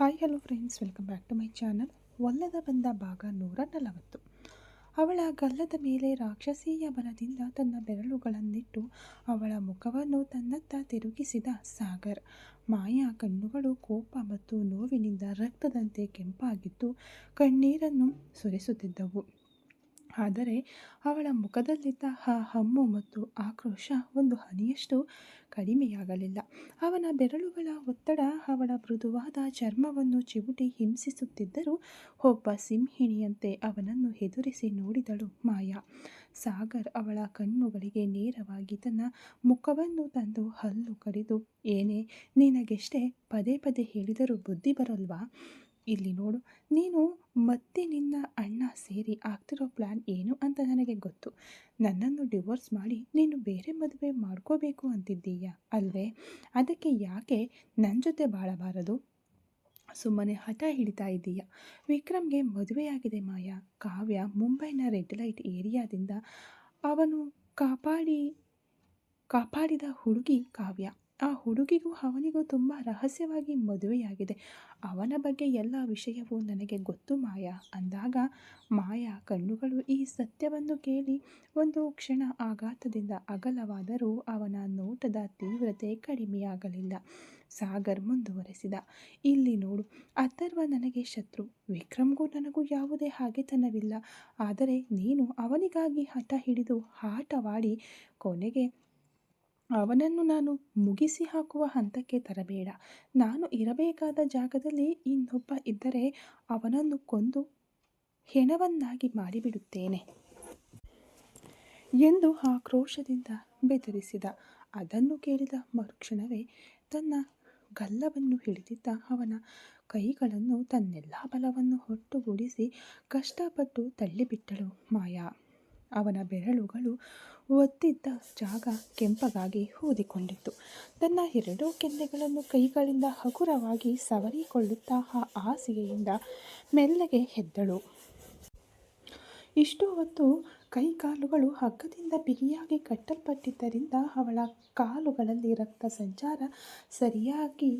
Hi hello friends, welcome back to my channel. ಒಲ್ಲದ ಬಂದ ಭಾಗ 140. ಅವಳ ಗಲ್ಲದ ಮೇಲೆ ರಾಕ್ಷಸೀಯ ಬಲದಿಂದ ತನ್ನ ಬೆರಳುಗಳನ್ನಿಟ್ಟು ಅವಳ ಮುಖವನ್ನು ತನ್ನತ್ತ ತಿರುಗಿಸಿದ ಸಾಗರ್. ಮಾಯಾ ಕಣ್ಣುಗಳು ಕೋಪ ಮತ್ತು ನೋವಿನಿಂದ ರಕ್ತದಂತೆ ಕೆಂಪಾಗಿದ್ದು ಕಣ್ಣೀರನ್ನು ಸುರಿಸುತ್ತಿದ್ದವು. ಆದರೆ ಅವಳ ಮುಖದಲ್ಲಿದ್ದ ಆ ಹಮ್ಮು ಮತ್ತು ಆಕ್ರೋಶ ಒಂದು ಹನಿಯಷ್ಟು ಕಡಿಮೆಯಾಗಲಿಲ್ಲ. ಅವನ ಬೆರಳುಗಳ ಒತ್ತಡ ಅವಳ ಮೃದುವಾದ ಚರ್ಮವನ್ನು ಚಿವುಟಿ ಹಿಂಸಿಸುತ್ತಿದ್ದರೂ ಒಬ್ಬ ಸಿಂಹಿಣಿಯಂತೆ ಅವನನ್ನು ಎದುರಿಸಿ ನೋಡಿದಳು ಮಾಯಾ. ಸಾಗರ್ ಅವಳ ಕಣ್ಣುಗಳಿಗೆ ನೇರವಾಗಿ ತನ್ನ ಮುಖವನ್ನು ತಂದು ಹಲ್ಲು ಕಡಿದು, ಏನೇ ನಿನಗೆಷ್ಟೇ ಪದೇ ಪದೇ ಹೇಳಿದರೂ ಬುದ್ಧಿ ಬರಲ್ವಾ? ಇಲ್ಲಿ ನೋಡು, ನೀನು ಮತ್ತೆ ನಿನ್ನ ಅಣ್ಣ ಸೇರಿ ಆಗ್ತಿರೋ ಪ್ಲ್ಯಾನ್ ಏನು ಅಂತ ನನಗೆ ಗೊತ್ತು. ನನ್ನನ್ನು ಡಿವೋರ್ಸ್ ಮಾಡಿ ನೀನು ಬೇರೆ ಮದುವೆ ಮಾಡ್ಕೋಬೇಕು ಅಂತಿದ್ದೀಯ ಅಲ್ವೇ? ಅದಕ್ಕೆ ಯಾಕೆ ನನ್ನ ಜೊತೆ ಬಾಳಬಾರದು? ಸುಮ್ಮನೆ ಹಠ ಹಿಡಿತಾ ಇದ್ದೀಯ. ವಿಕ್ರಮ್ಗೆ ಮದುವೆಯಾಗಿದೆ ಮಾಯಾ. ಕಾವ್ಯ ಮುಂಬೈನ ರೆಡ್ ಲೈಟ್ ಏರಿಯಾದಿಂದ ಅವನು ಕಾಪಾಡಿದ ಹುಡುಗಿ ಕಾವ್ಯ. ಆ ಹುಡುಗಿಗೂ ಅವನಿಗೂ ತುಂಬ ರಹಸ್ಯವಾಗಿ ಮದುವೆಯಾಗಿದೆ. ಅವನ ಬಗ್ಗೆ ಎಲ್ಲ ವಿಷಯವೂ ನನಗೆ ಗೊತ್ತು ಮಾಯಾ ಅಂದಾಗ ಮಾಯಾ ಕಣ್ಣುಗಳು ಈ ಸತ್ಯವನ್ನು ಕೇಳಿ ಒಂದು ಕ್ಷಣ ಆಘಾತದಿಂದ ಅಗಲವಾದರೂ ಅವನ ನೋಟದ ತೀವ್ರತೆ ಕಡಿಮೆಯಾಗಲಿಲ್ಲ. ಸಾಗರ್ ಮುಂದುವರೆಸಿದ, ಇಲ್ಲಿ ನೋಡು, ಅಥರ್ವ ನನಗೆ ಶತ್ರು. ವಿಕ್ರಮ್ಗೂ ನನಗೂ ಯಾವುದೇ ಹಾಗೆತನವಿಲ್ಲ. ಆದರೆ ನೀನು ಅವನಿಗಾಗಿ ಹಠ ಹಿಡಿದು ಆಟವಾಡಿ ಕೊನೆಗೆ ಅವನನ್ನು ನಾನು ಮುಗಿಸಿ ಹಾಕುವ ಹಂತಕ್ಕೆ ತರಬೇಡ. ನಾನು ಇರಬೇಕಾದ ಜಾಗದಲ್ಲಿ ಇನ್ನೊಬ್ಬ ಇದ್ದರೆ ಅವನನ್ನು ಕೊಂದು ಹೆಣವನ್ನಾಗಿ ಮಾಡಿಬಿಡುತ್ತೇನೆ ಎಂದು ಆಕ್ರೋಶದಿಂದ ಬೆದರಿಸಿದ. ಅದನ್ನು ಕೇಳಿದ ಮರುಕ್ಷಣವೇ ತನ್ನ ಗಲ್ಲವನ್ನು ಹಿಡಿದಿದ್ದ ಅವನ ಕೈಗಳನ್ನು ತನ್ನೆಲ್ಲ ಬಲವನ್ನು ಒಟ್ಟುಗೂಡಿಸಿ ಕಷ್ಟಪಟ್ಟು ತಳ್ಳಿಬಿಟ್ಟಳು ಮಾಯಾ. ಅವನ ಬೆರಳುಗಳು ಒತ್ತಿದ್ದ ಜಾಗ ಕೆಂಪಗಾಗಿ ಊದಿಕೊಂಡಿತ್ತು. ತನ್ನ ಎರಡೂ ಕೆನ್ನೆಗಳನ್ನು ಕೈಗಳಿಂದ ಹಗುರವಾಗಿ ಸವರಿಕೊಳ್ಳುತ್ತಾ ಆ ಹಾಸಿಗೆಯಿಂದ ಮೆಲ್ಲಗೆ ಎದ್ದಳು. ಇಷ್ಟು ಹೊತ್ತು ಕೈಕಾಲುಗಳು ಹಗ್ಗದಿಂದ ಬಿಗಿಯಾಗಿ ಕಟ್ಟಲ್ಪಟ್ಟಿದ್ದರಿಂದ ಅವಳ ಕಾಲುಗಳಲ್ಲಿ ರಕ್ತ ಸಂಚಾರ ಸರಿಯಾಗಿ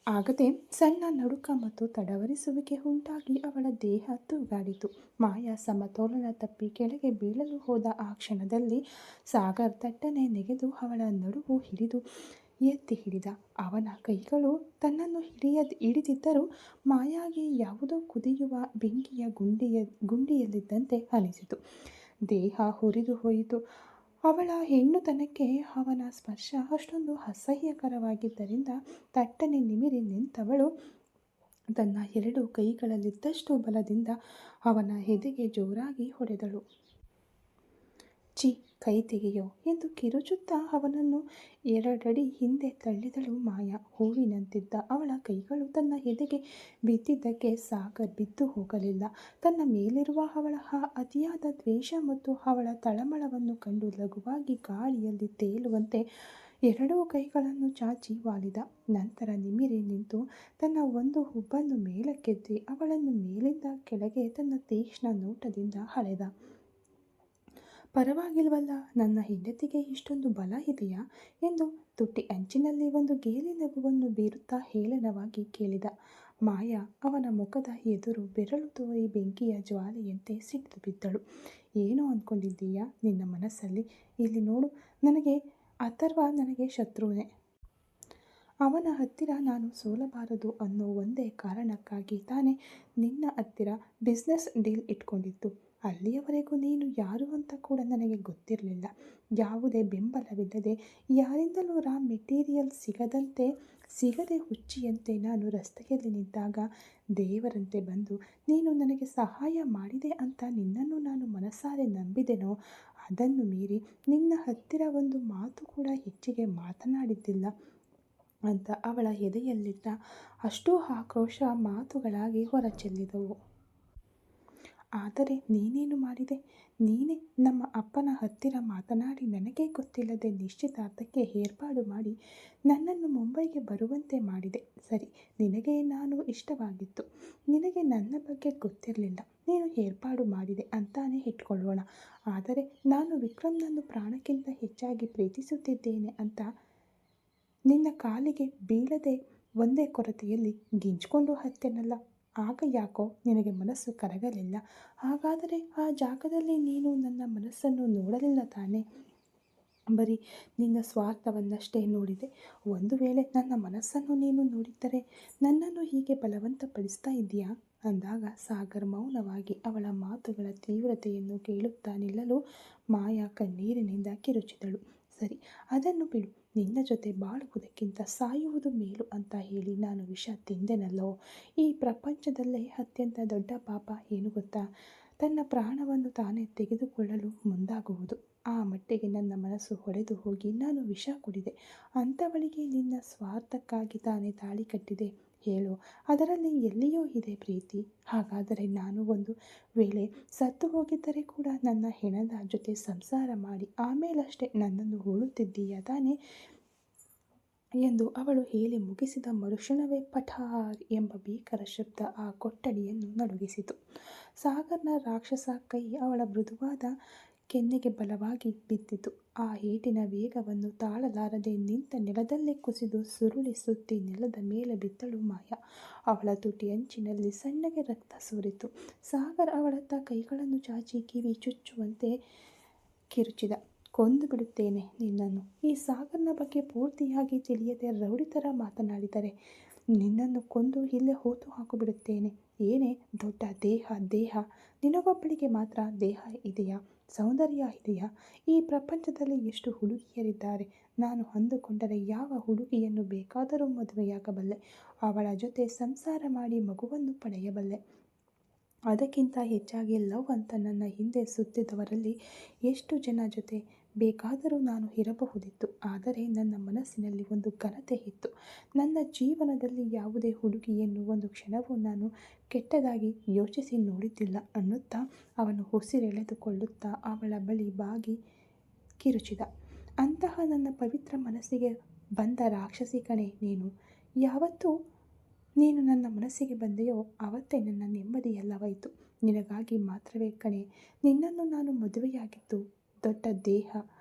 ಆಗದೆ ಸಣ್ಣ ನಡುಕ ಮತ್ತು ತಡವರಿಸುವಿಕೆ ಉಂಟಾಗಿ ಅವಳ ದೇಹ ತೂಗಾಡಿತು. ಮಾಯಾ ಸಮತೋಲನ ತಪ್ಪಿ ಕೆಳಗೆ ಬೀಳಲು ಹೋದ ಆ ಕ್ಷಣದಲ್ಲಿ ಸಾಗರ್ ತಟ್ಟನೆ ನೆಗೆದು ಅವಳ ನಡುವು ಹಿಡಿದು ಎತ್ತಿ ಹಿಡಿದ. ಅವನ ಕೈಗಳು ತನ್ನನ್ನು ಹಿಡಿದಿದ್ದರೂ ಮಾಯಾಗೆ ಯಾವುದೋ ಕುದಿಯುವ ಬೆಂಕಿಯ ಗುಂಡಿಯಲ್ಲಿದ್ದಂತೆ ಅನಿಸಿತು. ದೇಹ ಹುರಿದು ಹೋಯಿತು. ಅವಳ ಹೆಣ್ಣುತನಕ್ಕೆ ಅವನ ಸ್ಪರ್ಶ ಅಷ್ಟೊಂದು ಅಸಹ್ಯಕರವಾಗಿದ್ದರಿಂದ ತಟ್ಟನೆ ನಿಮಿರಿ ನಿಂತವಳು ತನ್ನ ಎರಡು ಕೈಗಳಲ್ಲಿದ್ದಷ್ಟು ಬಲದಿಂದ ಅವನ ಎದೆಗೆ ಜೋರಾಗಿ ಹೊಡೆದಳು. ಛೀ, ಕೈ ತೆಗೆಯೋ ಎಂದು ಕಿರುಚುತ್ತಾ ಅವನನ್ನು 2 ಅಡಿ ಹಿಂದೆ ತಳ್ಳಿದಳು ಮಾಯಾ. ಹೂವಿನಂತಿದ್ದ ಅವಳ ಕೈಗಳು ತನ್ನ ಎದೆಗೆ ಬಿದ್ದಿದ್ದಕ್ಕೆ ಸಾಗರ್ ಬಿದ್ದು ಹೋಗಲಿಲ್ಲ. ತನ್ನ ಮೇಲಿರುವ ಅವಳ ಅತಿಯಾದ ದ್ವೇಷ ಮತ್ತು ಅವಳ ತಳಮಳವನ್ನು ಕಂಡು ಲಘುವಾಗಿ ಗಾಳಿಯಲ್ಲಿ ತೇಲುವಂತೆ 2 ಕೈಗಳನ್ನು ಚಾಚಿ ವಾಲಿದ. ನಂತರ ನಿಮಿರಿ ನಿಂತು ತನ್ನ ಒಂದು ಹುಬ್ಬನ್ನು ಮೇಲಕ್ಕೆತ್ತಿ ಅವಳನ್ನು ಮೇಲಿಂದ ಕೆಳಗೆ ತನ್ನ ತೀಕ್ಷ್ಣ ನೋಟದಿಂದ ಅಳೆದ. ಪರವಾಗಿಲ್ವಲ್ಲ, ನನ್ನ ಹೆಂಡತಿಗೆ ಇಷ್ಟೊಂದು ಬಲ ಇದೆಯಾ ಎಂದು ತುಟಿ ಅಂಚಿನಲ್ಲಿ ಒಂದು ಗೇಲಿ ನಗುವನ್ನು ಬೀರುತ್ತಾ ಹೇಳನವಾಗಿ ಕೇಳಿದ. ಮಾಯಾ ಅವನ ಮುಖದ ಎದುರು ಬೆರಳು ತೋರಿ ಬೆಂಕಿಯ ಜ್ವಾಲೆಯಂತೆ ಸಿಡಿದು ಬಿದ್ದಳು. ಏನೋ ಅಂದ್ಕೊಂಡಿದ್ದೀಯಾ ನಿನ್ನ ಮನಸ್ಸಲ್ಲಿ? ಇಲ್ಲಿ ನೋಡು, ಅಥರ್ವ ನನಗೆ ಶತ್ರುನೇ. ಅವನ ಹತ್ತಿರ ನಾನು ಸೋಲಬಾರದು ಅನ್ನೋ ಒಂದೇ ಕಾರಣಕ್ಕಾಗಿ ತಾನೇ ನಿನ್ನ ಹತ್ತಿರ ಬಿಸ್ನೆಸ್ ಡೀಲ್ ಇಟ್ಕೊಂಡಿದ್ದು. ಅಲ್ಲಿಯವರೆಗೂ ನೀನು ಯಾರು ಅಂತ ಕೂಡ ನನಗೆ ಗೊತ್ತಿರಲಿಲ್ಲ. ಯಾವುದೇ ಬೆಂಬಲವಿಲ್ಲದೆ, ಯಾರಿಂದಲೂ ರಾ ಮೆಟೀರಿಯಲ್ ಸಿಗದೆ ಹುಚ್ಚಿಯಂತೆ ನಾನು ರಸ್ತೆಯಲ್ಲಿ ನಿಂತಾಗ ದೇವರಂತೆ ಬಂದು ನೀನು ನನಗೆ ಸಹಾಯ ಮಾಡಿದೆ ಅಂತ ನಿನ್ನನ್ನು ನಾನು ಮನಸಾರೆ ನಂಬಿದೆನೋ, ಅದನ್ನು ಮೀರಿ ನಿನ್ನ ಹತ್ತಿರ ಒಂದು ಮಾತು ಕೂಡ ಹೆಚ್ಚಿಗೆ ಮಾತನಾಡಿದ್ದಿಲ್ಲ ಅಂತ ಅವಳ ಎದೆಯಲ್ಲಿದ್ದ ಅಷ್ಟೂ ಆಕ್ರೋಶ ಮಾತುಗಳಾಗಿ ಹೊರಚೆಲ್ಲಿದವು. ಆದರೆ ನೀನೇನು ಮಾಡಿದೆ? ನೀನೇ ನಮ್ಮ ಅಪ್ಪನ ಹತ್ತಿರ ಮಾತನಾಡಿ ನನಗೆ ಗೊತ್ತಿಲ್ಲದೆ ನಿಶ್ಚಿತಾರ್ಥಕ್ಕೆ ಏರ್ಪಾಡು ಮಾಡಿ ನನ್ನನ್ನು ಮುಂಬೈಗೆ ಬರುವಂತೆ ಮಾಡಿದೆ. ಸರಿ, ನಿನಗೆ ನಾನು ಇಷ್ಟವಾಗಿತ್ತು. ನಿನಗೆ ನನ್ನ ಬಗ್ಗೆ ಗೊತ್ತಿರಲಿಲ್ಲ. ನೀನು ಏರ್ಪಾಡು ಮಾಡಿದೆ ಅಂತಾನೆ ಇಟ್ಕೊಳ್ಳೋಣ. ಆದರೆ ನಾನು ವಿಕ್ರಮ್ನನ್ನು ಪ್ರಾಣಕ್ಕಿಂತ ಹೆಚ್ಚಾಗಿ ಪ್ರೀತಿಸುತ್ತಿದ್ದೇನೆ ಅಂತ ನಿನ್ನ ಕಾಲಿಗೆ ಬೀಳದೆ ಒಂದೇ ಕೊರತೆಯಲ್ಲಿ ಗಿಂಜ್ಕೊಂಡು ಹತ್ತೆನಲ್ಲ. ಆಗ ಯಾಕೋ ನಿನಗೆ ಮನಸ್ಸು ಕರಗಲಿಲ್ಲ. ಹಾಗಾದರೆ ಆ ಜಾಗದಲ್ಲಿ ನೀನು ನನ್ನ ಮನಸ್ಸನ್ನು ನೋಡಲಿಲ್ಲ ತಾನೇ? ಬರೀ ನಿನ್ನ ಸ್ವಾರ್ಥವನ್ನಷ್ಟೇ ನೋಡಿದೆ. ಒಂದು ವೇಳೆ ನನ್ನ ಮನಸ್ಸನ್ನು ನೀನು ನೋಡಿದ್ದರೆ ನನ್ನನ್ನು ಹೀಗೆ ಬಲವಂತಪಡಿಸ್ತಾ ಇದೆಯಾ ಅಂದಾಗ ಸಾಗರ್ ಮೌನವಾಗಿ ಅವಳ ಮಾತುಗಳ ತೀವ್ರತೆಯನ್ನು ಕೇಳುತ್ತಾ ನಿಲ್ಲಲು ಮಾಯಾ ಕಣ್ಣೀರಿನಿಂದ ಕಿರುಚಿದಳು. ಸರಿ, ಅದನ್ನು ಬಿಡು. ನಿನ್ನ ಜೊತೆ ಬಾಳುವುದಕ್ಕಿಂತ ಸಾಯುವುದು ಮೇಲು ಅಂತ ಹೇಳಿ ನಾನು ವಿಷ ತಿಂದೆನಲ್ಲೋ. ಈ ಪ್ರಪಂಚದಲ್ಲೇ ಅತ್ಯಂತ ದೊಡ್ಡ ಪಾಪ ಏನು ಗೊತ್ತಾ? ತನ್ನ ಪ್ರಾಣವನ್ನು ತಾನೇ ತೆಗೆದುಕೊಳ್ಳಲು ಮುಂದಾಗುವುದು. ಆ ಮಟ್ಟಿಗೆ ನನ್ನ ಮನಸ್ಸು ಹೊಡೆದು ಹೋಗಿ ನಾನು ವಿಷ ಕುಡಿದೆ. ಅಂಥವಳಿಗೆ ನಿನ್ನ ಸ್ವಾರ್ಥಕ್ಕಾಗಿ ತಾನೇ ತಾಳಿ ಕಟ್ಟಿದೆ ಹೇಳು. ಅದರಲ್ಲಿ ಎಲ್ಲಿಯೋ ಇದೆ ಪ್ರೀತಿ. ಹಾಗಾದರೆ ನಾನು ಒಂದು ವೇಳೆ ಸತ್ತು ಹೋಗಿದ್ದರೆ ಕೂಡ ನನ್ನ ಹೆಣದ ಜೊತೆ ಸಂಸಾರ ಮಾಡಿ ಆಮೇಲಷ್ಟೇ ನನ್ನನ್ನು ಹೂಳುತ್ತಿದ್ದೀಯ ತಾನೇ ಎಂದು ಅವಳು ಹೇಳಿ ಮುಗಿಸಿದ ಮರುಕ್ಷಣವೇ ಪಠಾರ್ ಎಂಬ ಭೀಕರ ಶಬ್ದ ಆ ಕೊಠಡಿಯನ್ನು ನಡುಗಿಸಿತು. ಸಾಗರ್ನ ರಾಕ್ಷಸ ಕೈ ಅವಳ ಮೃದುವಾದ ಕೆನ್ನೆಗೆ ಬಲವಾಗಿ ಬಿದ್ದಿತು. ಆ ಏಟಿನ ವೇಗವನ್ನು ತಾಳಲಾರದೆ ನಿಂತ ನೆಲದಲ್ಲೇ ಕುಸಿದು ಸುರುಳಿ ಸುತ್ತಿ ನೆಲದ ಮೇಲೆ ಬಿದ್ದಳು ಮಾಯಾ. ಅವಳ ತುಟಿ ಅಂಚಿನಲ್ಲಿ ಸಣ್ಣಗೆ ರಕ್ತ ಸೋರಿತು. ಸಾಗರ್ ಅವಳತ್ತ ಕೈಗಳನ್ನು ಚಾಚಿ ಕಿವಿ ಚುಚ್ಚುವಂತೆ ಕಿರುಚಿದ. ಕೊಂದು ಬಿಡುತ್ತೇನೆ ನಿನ್ನನ್ನು. ಈ ಸಾಗರ್ನ ಬಗ್ಗೆ ಪೂರ್ತಿಯಾಗಿ ತಿಳಿಯದೆ ರೌಡಿ ಥರ ಮಾತನಾಡಿದರೆ ನಿನ್ನನ್ನು ಕೊಂದು ಇಲ್ಲೇ ಹೂತು ಹಾಕಿಬಿಡುತ್ತೇನೆ. ಏನೇ ದೊಡ್ಡ ದೇಹ ದೇಹ. ನಿನಗೊಬ್ಬಳಿಗೆ ಮಾತ್ರ ದೇಹ ಇದೆಯಾ? ಸೌಂದರ್ಯ ಇದೆಯಾ? ಈ ಪ್ರಪಂಚದಲ್ಲಿ ಎಷ್ಟು ಹುಡುಗಿಯರಿದ್ದಾರೆ. ನಾನು ಅಂದುಕೊಂಡರೆ ಯಾವ ಹುಡುಗಿಯನ್ನು ಬೇಕಾದರೂ ಮದುವೆಯಾಗಬಲ್ಲೆ. ಅವಳ ಜೊತೆ ಸಂಸಾರ ಮಾಡಿ ಮಗುವನ್ನು ಪಡೆಯಬಲ್ಲೆ. ಅದಕ್ಕಿಂತ ಹೆಚ್ಚಾಗಿ ಲವ್ ಅಂತ ನನ್ನ ಹಿಂದೆ ಸುತ್ತಿದವರಲ್ಲಿ ಎಷ್ಟು ಜನ ಜೊತೆ ಬೇಕಾದರೂ ನಾನು ಇರಬಹುದಿತ್ತು. ಆದರೆ ನನ್ನ ಮನಸ್ಸಿನಲ್ಲಿ ಒಂದು ಘನತೆ ಇತ್ತು. ನನ್ನ ಜೀವನದಲ್ಲಿ ಯಾವುದೇ ಹುಡುಗಿಯನ್ನು ಒಂದು ಕ್ಷಣವೂ ನಾನು ಕೆಟ್ಟದಾಗಿ ಯೋಚಿಸಿ ನೋಡಿದ್ದಿಲ್ಲ ಅನ್ನುತ್ತಾ ಅವನು ಉಸಿರೆಳೆದುಕೊಳ್ಳುತ್ತಾ ಅವಳ ಬಳಿ ಬಾಗಿ ಕಿರುಚಿದ. ಅಂತಹ ನನ್ನ ಪವಿತ್ರ ಮನಸ್ಸಿಗೆ ಬಂದ ರಾಕ್ಷಸಿ ಕಣೆ ನೀನು. ಯಾವತ್ತೂ ನೀನು ನನ್ನ ಮನಸ್ಸಿಗೆ ಬಂದೆಯೋ ಆವತ್ತೇ ನನ್ನ ನೆಮ್ಮದಿಯೆಲ್ಲವಾಯಿತು. ನಿನಗಾಗಿ ಮಾತ್ರವೇ ಕಣೆ ನಿನ್ನನ್ನು ನಾನು ಮದುವೆಯಾಗಿದ್ದು. ದೊಡ್ಡ ದೇಹ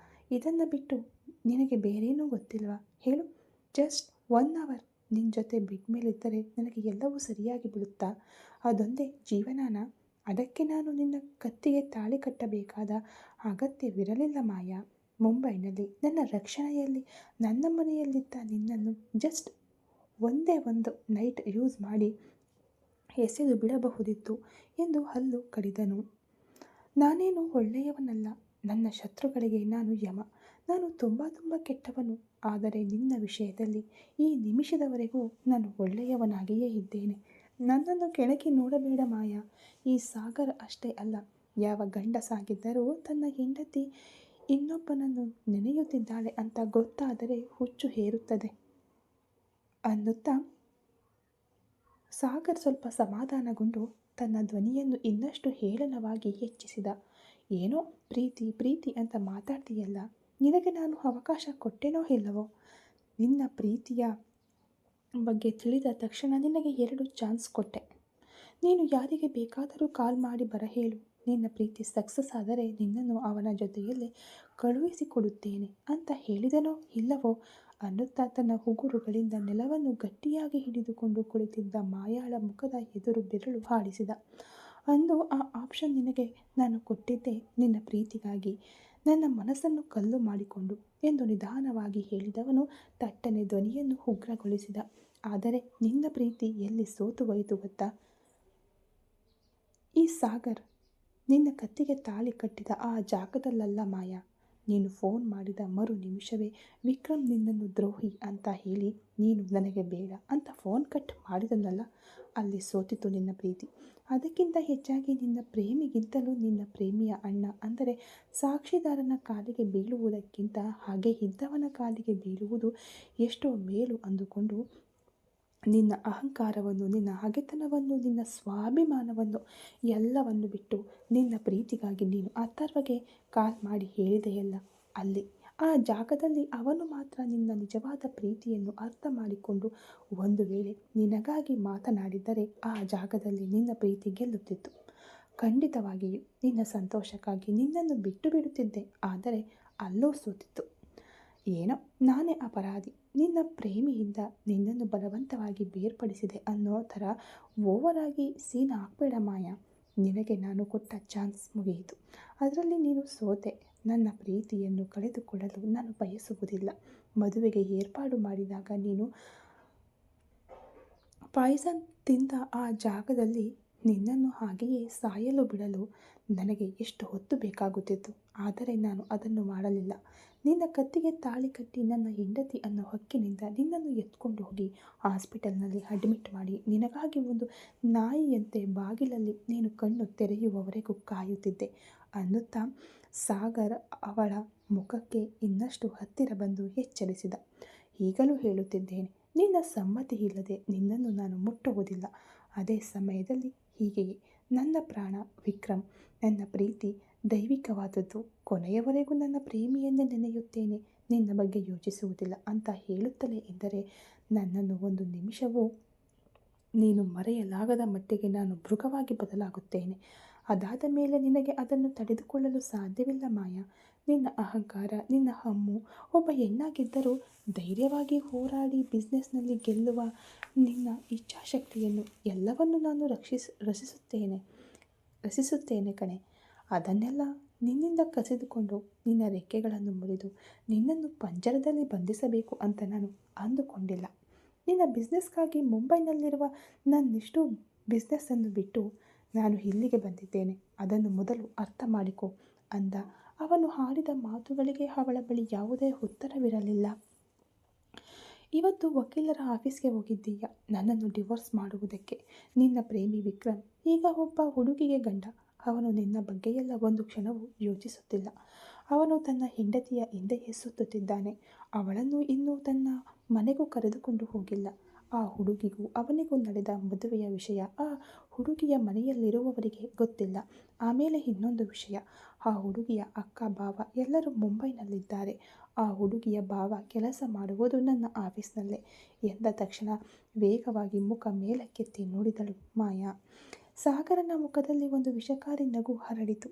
ಇದನ್ನು ಬಿಟ್ಟು ನಿನಗೆ ಬೇರೇನೂ ಗೊತ್ತಿಲ್ವಾ ಹೇಳು? ಜಸ್ಟ್ 1 ಅವರ್ ನಿನ್ನ ಜೊತೆ ಬೆಡ್ ಮೇಲಿದ್ದರೆ ನನಗೆ ಎಲ್ಲವೂ ಸರಿಯಾಗಿ ಬಿಡುತ್ತಾ? ಅದೊಂದೇ ಜೀವನಾನ? ಅದಕ್ಕೆ ನಾನು ನಿನ್ನ ಕತ್ತಿಗೆ ತಾಳಿ ಕಟ್ಟಬೇಕಾದ ಅಗತ್ಯವಿರಲಿಲ್ಲ ಮಾಯಾ. ಮುಂಬೈನಲ್ಲಿ ನನ್ನ ರಕ್ಷಣೆಯಲ್ಲಿ ನನ್ನ ಮನೆಯಲ್ಲಿದ್ದ ನಿನ್ನನ್ನು ಜಸ್ಟ್ ಒಂದೇ ಒಂದು ನೈಟ್ ಯೂಸ್ ಮಾಡಿ ಎಸೆದು ಬಿಡಬಹುದಿತ್ತು ಎಂದು ಹಲ್ಲು ಕಡಿದನು. ನಾನೇನು ಒಳ್ಳೆಯವನಲ್ಲ. ನನ್ನ ಶತ್ರುಗಳಿಗೆ ನಾನು ಯಮ. ನಾನು ತುಂಬ ಕೆಟ್ಟವನು. ಆದರೆ ನಿನ್ನ ವಿಷಯದಲ್ಲಿ ಈ ನಿಮಿಷದವರೆಗೂ ನಾನು ಒಳ್ಳೆಯವನಾಗಿಯೇ ಇದ್ದೇನೆ. ನನ್ನನ್ನು ಕೆಣಕಿ ನೋಡಬೇಡ ಮಾಯಾ. ಈ ಸಾಗರ್ ಅಷ್ಟೇ ಅಲ್ಲ, ಯಾವ ಗಂಡಸಾಗಿದ್ದರೂ ತನ್ನ ಹೆಂಡತಿ ಇನ್ನೊಬ್ಬನನ್ನು ನೆನೆಯುತ್ತಿದ್ದಾಳೆ ಅಂತ ಗೊತ್ತಾದರೆ ಹುಚ್ಚು ಹೇರುತ್ತದೆ ಅನ್ನುತ್ತಾ ಸಾಗರ್ ಸ್ವಲ್ಪ ಸಮಾಧಾನಗೊಂಡು ತನ್ನ ಧ್ವನಿಯನ್ನು ಇನ್ನಷ್ಟು ಹೇಳನವಾಗಿ ಹೆಚ್ಚಿಸಿದ. ಏನೋ ಪ್ರೀತಿ ಪ್ರೀತಿ ಅಂತ ಮಾತಾಡ್ತೀಯಲ್ಲ, ನಿನಗೆ ನಾನು ಅವಕಾಶ ಕೊಟ್ಟೆನೋ ಇಲ್ಲವೋ? ನಿನ್ನ ಪ್ರೀತಿಯ ಬಗ್ಗೆ ತಿಳಿದ ತಕ್ಷಣ ನಿನಗೆ 2 ಚಾನ್ಸ್ ಕೊಟ್ಟೆ. ನೀನು ಯಾರಿಗೆ ಬೇಕಾದರೂ ಕಾಲ್ ಮಾಡಿ ಬರಹೇಳು. ನಿನ್ನ ಪ್ರೀತಿ ಸಕ್ಸಸ್ ಆದರೆ ನಿನ್ನನ್ನು ಅವನ ಜೊತೆಯಲ್ಲೇ ಕಳುಹಿಸಿಕೊಡುತ್ತೇನೆ ಅಂತ ಹೇಳಿದನೋ ಇಲ್ಲವೋ ಅನ್ನುತ್ತಾ ತನ್ನ ಉಗುರುಗಳಿಂದ ನೆಲವನ್ನು ಗಟ್ಟಿಯಾಗಿ ಹಿಡಿದುಕೊಂಡು ಕುಳಿತಿದ್ದ ಮಾಯಾಳ ಮುಖದ ಎದುರು ಬೆರಳು ಆಡಿಸಿದ. ಅಂದು ಆ ಆಪ್ಷನ್ ನಿನಗೆ ನಾನು ಕೊಟ್ಟಿದ್ದೆ ನಿನ್ನ ಪ್ರೀತಿಗಾಗಿ, ನನ್ನ ಮನಸ್ಸನ್ನು ಕಲ್ಲು ಮಾಡಿಕೊಂಡು ಎಂದು ನಿಧಾನವಾಗಿ ಹೇಳಿದವನು ತಟ್ಟನೆ ಧ್ವನಿಯನ್ನು ಉಗ್ರಗೊಳಿಸಿದ. ಆದರೆ ನಿನ್ನ ಪ್ರೀತಿ ಎಲ್ಲಿ ಸೋತು ಹೋಯಿತು ಗೊತ್ತಾ? ಈ ಸಾಗರ್ ನಿನ್ನ ಕತ್ತಿಗೆ ತಾಳಿ ಕಟ್ಟಿದ ಆ ಜಾಗದಲ್ಲಲ್ಲ ಮಾಯಾ. ನೀನು ಫೋನ್ ಮಾಡಿದ ಮರು ನಿಮಿಷವೇ ವಿಕ್ರಮ್ ನಿನ್ನನ್ನು ದ್ರೋಹಿ ಅಂತ ಹೇಳಿ ನೀನು ನನಗೆ ಬೇಡ ಅಂತ ಫೋನ್ ಕಟ್ ಮಾಡಿದನಲ್ಲ, ಅಲ್ಲಿ ಸೋತಿತು ನಿನ್ನ ಪ್ರೀತಿ. ಅದಕ್ಕಿಂತ ಹೆಚ್ಚಾಗಿ ನಿನ್ನ ಪ್ರೇಮಿಗಿಂತಲೂ ನಿನ್ನ ಪ್ರೇಮಿಯ ಅಣ್ಣ ಅಂದರೆ ಸಾಕ್ಷಿದಾರನ ಕಾಲಿಗೆ ಬೀಳುವುದಕ್ಕಿಂತ ಹಾಗೆ ಇದ್ದವನ ಕಾಲಿಗೆ ಬೀಳುವುದು ಎಷ್ಟೋ ಮೇಲು ಅಂದುಕೊಂಡು ನಿನ್ನ ಅಹಂಕಾರವನ್ನು, ನಿನ್ನ ಹಗೆತನವನ್ನು, ನಿನ್ನ ಸ್ವಾಭಿಮಾನವನ್ನು ಎಲ್ಲವನ್ನು ಬಿಟ್ಟು ನಿನ್ನ ಪ್ರೀತಿಗಾಗಿ ನೀನು ಅಥರ್ವಗೆ ಕಾಲ್ ಮಾಡಿ ಹೇಳಿದೆಯಲ್ಲ, ಅಲ್ಲಿ ಆ ಜಾಗದಲ್ಲಿ ಅವನು ಮಾತ್ರ ನಿನ್ನ ನಿಜವಾದ ಪ್ರೀತಿಯನ್ನು ಅರ್ಥ ಮಾಡಿಕೊಂಡು ಒಂದು ವೇಳೆ ನಿನಗಾಗಿ ಮಾತನಾಡಿದ್ದರೆ ಆ ಜಾಗದಲ್ಲಿ ನಿನ್ನ ಪ್ರೀತಿ ಗೆಲ್ಲುತ್ತಿತ್ತು. ಖಂಡಿತವಾಗಿಯೂ ನಿನ್ನ ಸಂತೋಷಕ್ಕಾಗಿ ನಿನ್ನನ್ನು ಬಿಟ್ಟು ಬಿಡುತ್ತಿದ್ದೆ. ಆದರೆ ಅಲ್ಲೂ ಸೋತಿತ್ತು. ಏನೋ ನಾನೇ ಅಪರಾಧಿ, ನಿನ್ನ ಪ್ರೇಮಿಯಿಂದ ನಿನ್ನನ್ನು ಬಲವಂತವಾಗಿ ಬೇರ್ಪಡಿಸಿದೆ ಅನ್ನೋ ಥರ ಓವರಾಗಿ ಸೀನ್ ಹಾಕ್ಬೇಡ ಮಾಯಾ. ನಿನಗೆ ನಾನು ಕೊಟ್ಟ ಚಾನ್ಸ್ ಮುಗಿಯಿತು, ಅದರಲ್ಲಿ ನೀನು ಸೋತೆ. ನನ್ನ ಪ್ರೀತಿಯನ್ನು ಕಳೆದುಕೊಳ್ಳಲು ನಾನು ಬಯಸುವುದಿಲ್ಲ. ಮದುವೆಗೆ ಏರ್ಪಾಡು ಮಾಡಿದಾಗ ನೀನು ಪಾಯ್ಸನ್ ತಿಂದ ಆ ಜಾಗದಲ್ಲಿ ನಿನ್ನನ್ನು ಹಾಗೆಯೇ ಸಾಯಲು ಬಿಡಲು ನನಗೆ ಎಷ್ಟು ಹೊತ್ತು ಬೇಕಾಗುತ್ತಿತ್ತು. ಆದರೆ ನಾನು ಅದನ್ನು ಮಾಡಲಿಲ್ಲ. ನಿನ್ನ ಕತ್ತಿಗೆ ತಾಳಿ ಕಟ್ಟಿ ನನ್ನ ಹೆಂಡತಿ ಅನ್ನೋ ಹಕ್ಕಿನಿಂದ ನಿನ್ನನ್ನು ಎತ್ಕೊಂಡು ಹೋಗಿ ಹಾಸ್ಪಿಟಲ್ನಲ್ಲಿ ಅಡ್ಮಿಟ್ ಮಾಡಿ ನಿನಗಾಗಿ ಒಂದು ನಾಯಿಯಂತೆ ಬಾಗಿಲಲ್ಲಿ ನೀನು ಕಣ್ಣು ತೆರೆಯುವವರೆಗೂ ಕಾಯುತ್ತಿದ್ದೆ ಅನ್ನುತ್ತಾ ಸಾಗರ್ ಅವಳ ಮುಖಕ್ಕೆ ಇನ್ನಷ್ಟು ಹತ್ತಿರ ಬಂದು ಎಚ್ಚರಿಸಿದ. ಈಗಲೂ ಹೇಳುತ್ತಿದ್ದೇನೆ, ನಿನ್ನ ಸಮ್ಮತಿ ಇಲ್ಲದೆ ನಿನ್ನನ್ನು ನಾನು ಮುಟ್ಟುವುದಿಲ್ಲ. ಅದೇ ಸಮಯದಲ್ಲಿ ಹೀಗೆಯೇ ನನ್ನ ಪ್ರಾಣ ವಿಕ್ರಮ್, ನನ್ನ ಪ್ರೀತಿ ದೈವಿಕವಾದದ್ದು. ಕೊನೆಯವರೆಗೂ ನನ್ನ ಪ್ರೇಮಿಯನ್ನೇ ನೆನೆಯುತ್ತೇನೆ, ನಿನ್ನ ಬಗ್ಗೆ ಯೋಚಿಸುವುದಿಲ್ಲ ಅಂತ ಹೇಳುತ್ತಲೇ ಇದ್ದರೆ ನನ್ನನ್ನು ಒಂದು ನಿಮಿಷವೂ ನೀನು ಮರೆಯಲಾಗದ ಮಟ್ಟಿಗೆ ನಾನು ಮೃಗವಾಗಿ ಬದಲಾಗುತ್ತೇನೆ. ಅದಾದ ಮೇಲೆ ನಿನಗೆ ಅದನ್ನು ತಡೆದುಕೊಳ್ಳಲು ಸಾಧ್ಯವಿಲ್ಲ ಮಾಯಾ. ನಿನ್ನ ಅಹಂಕಾರ, ನಿನ್ನ ಹಮ್ಮು, ಒಬ್ಬ ಹೆಣ್ಣಾಗಿದ್ದರೂ ಧೈರ್ಯವಾಗಿ ಹೋರಾಡಿ ಬಿಸ್ನೆಸ್ನಲ್ಲಿ ಗೆಲ್ಲುವ ನಿನ್ನ ಇಚ್ಛಾಶಕ್ತಿಯನ್ನು ಎಲ್ಲವನ್ನು ನಾನು ರಸಿಸುತ್ತೇನೆ ಕಣೆ. ಅದನ್ನೆಲ್ಲ ನಿನ್ನಿಂದ ಕಸಿದುಕೊಂಡು ನಿನ್ನ ರೆಕ್ಕೆಗಳನ್ನು ಮುರಿದು ನಿನ್ನನ್ನು ಪಂಜರದಲ್ಲಿ ಬಂಧಿಸಬೇಕು ಅಂತ ನಾನು ಅಂದುಕೊಂಡಿಲ್ಲ. ನಿನ್ನ ಬಿಸ್ನೆಸ್ಗಾಗಿ ಮುಂಬೈನಲ್ಲಿರುವ ನನ್ನಿಷ್ಟು ಬಿಸ್ನೆಸ್ಸನ್ನು ಬಿಟ್ಟು ನಾನು ಇಲ್ಲಿಗೆ ಬಂದಿದ್ದೇನೆ. ಅದನ್ನು ಮೊದಲು ಅರ್ಥ ಮಾಡಿಕೊ ಅಂದ. ಅವನು ಆಡಿದ ಮಾತುಗಳಿಗೆ ಅವಳ ಬಳಿ ಯಾವುದೇ ಉತ್ತರವಿರಲಿಲ್ಲ. ಇವತ್ತು ವಕೀಲರ ಆಫೀಸ್ಗೆ ಹೋಗಿದ್ದೀಯ ನನ್ನನ್ನು ಡಿವೋರ್ಸ್ ಮಾಡುವುದಕ್ಕೆ. ನಿನ್ನ ಪ್ರೇಮಿ ವಿಕ್ರಮ್ ಈಗ ಒಬ್ಬ ಹುಡುಗಿಗೆ ಗಂಡ. ಅವನು ನಿನ್ನ ಬಗ್ಗೆಯೆಲ್ಲ ಒಂದು ಕ್ಷಣವೂ ಯೋಚಿಸುತ್ತಿಲ್ಲ. ಅವನು ತನ್ನ ಹೆಂಡತಿಯ ಹಿಂದೆಯೇ ಸುತ್ತುತ್ತಿದ್ದಾನೆ. ಅವಳನ್ನು ಇನ್ನೂ ತನ್ನ ಮನೆಗೂ ಕರೆದುಕೊಂಡು ಹೋಗಿಲ್ಲ. ಆ ಹುಡುಗಿಗೂ ಅವನಿಗೂ ನಡೆದ ಮದುವೆಯ ವಿಷಯ ಆ ಹುಡುಗಿಯ ಮನೆಯಲ್ಲಿರುವವರಿಗೆ ಗೊತ್ತಿಲ್ಲ. ಆಮೇಲೆ ಇನ್ನೊಂದು ವಿಷಯ, ಆ ಹುಡುಗಿಯ ಅಕ್ಕ ಭಾವ ಎಲ್ಲರೂ ಮುಂಬೈನಲ್ಲಿದ್ದಾರೆ. ಆ ಹುಡುಗಿಯ ಭಾವ ಕೆಲಸ ಮಾಡುವುದು ನನ್ನ ಆಫೀಸ್ನಲ್ಲೇ ಎಂದ ತಕ್ಷಣ ವೇಗವಾಗಿ ಮುಖ ಮೇಲಕ್ಕೆತ್ತಿ ನೋಡಿದಳು ಮಾಯಾ. ಸಾಗರನ ಮುಖದಲ್ಲಿ ಒಂದು ವಿಷಕಾರಿ ನಗು ಹರಡಿತು.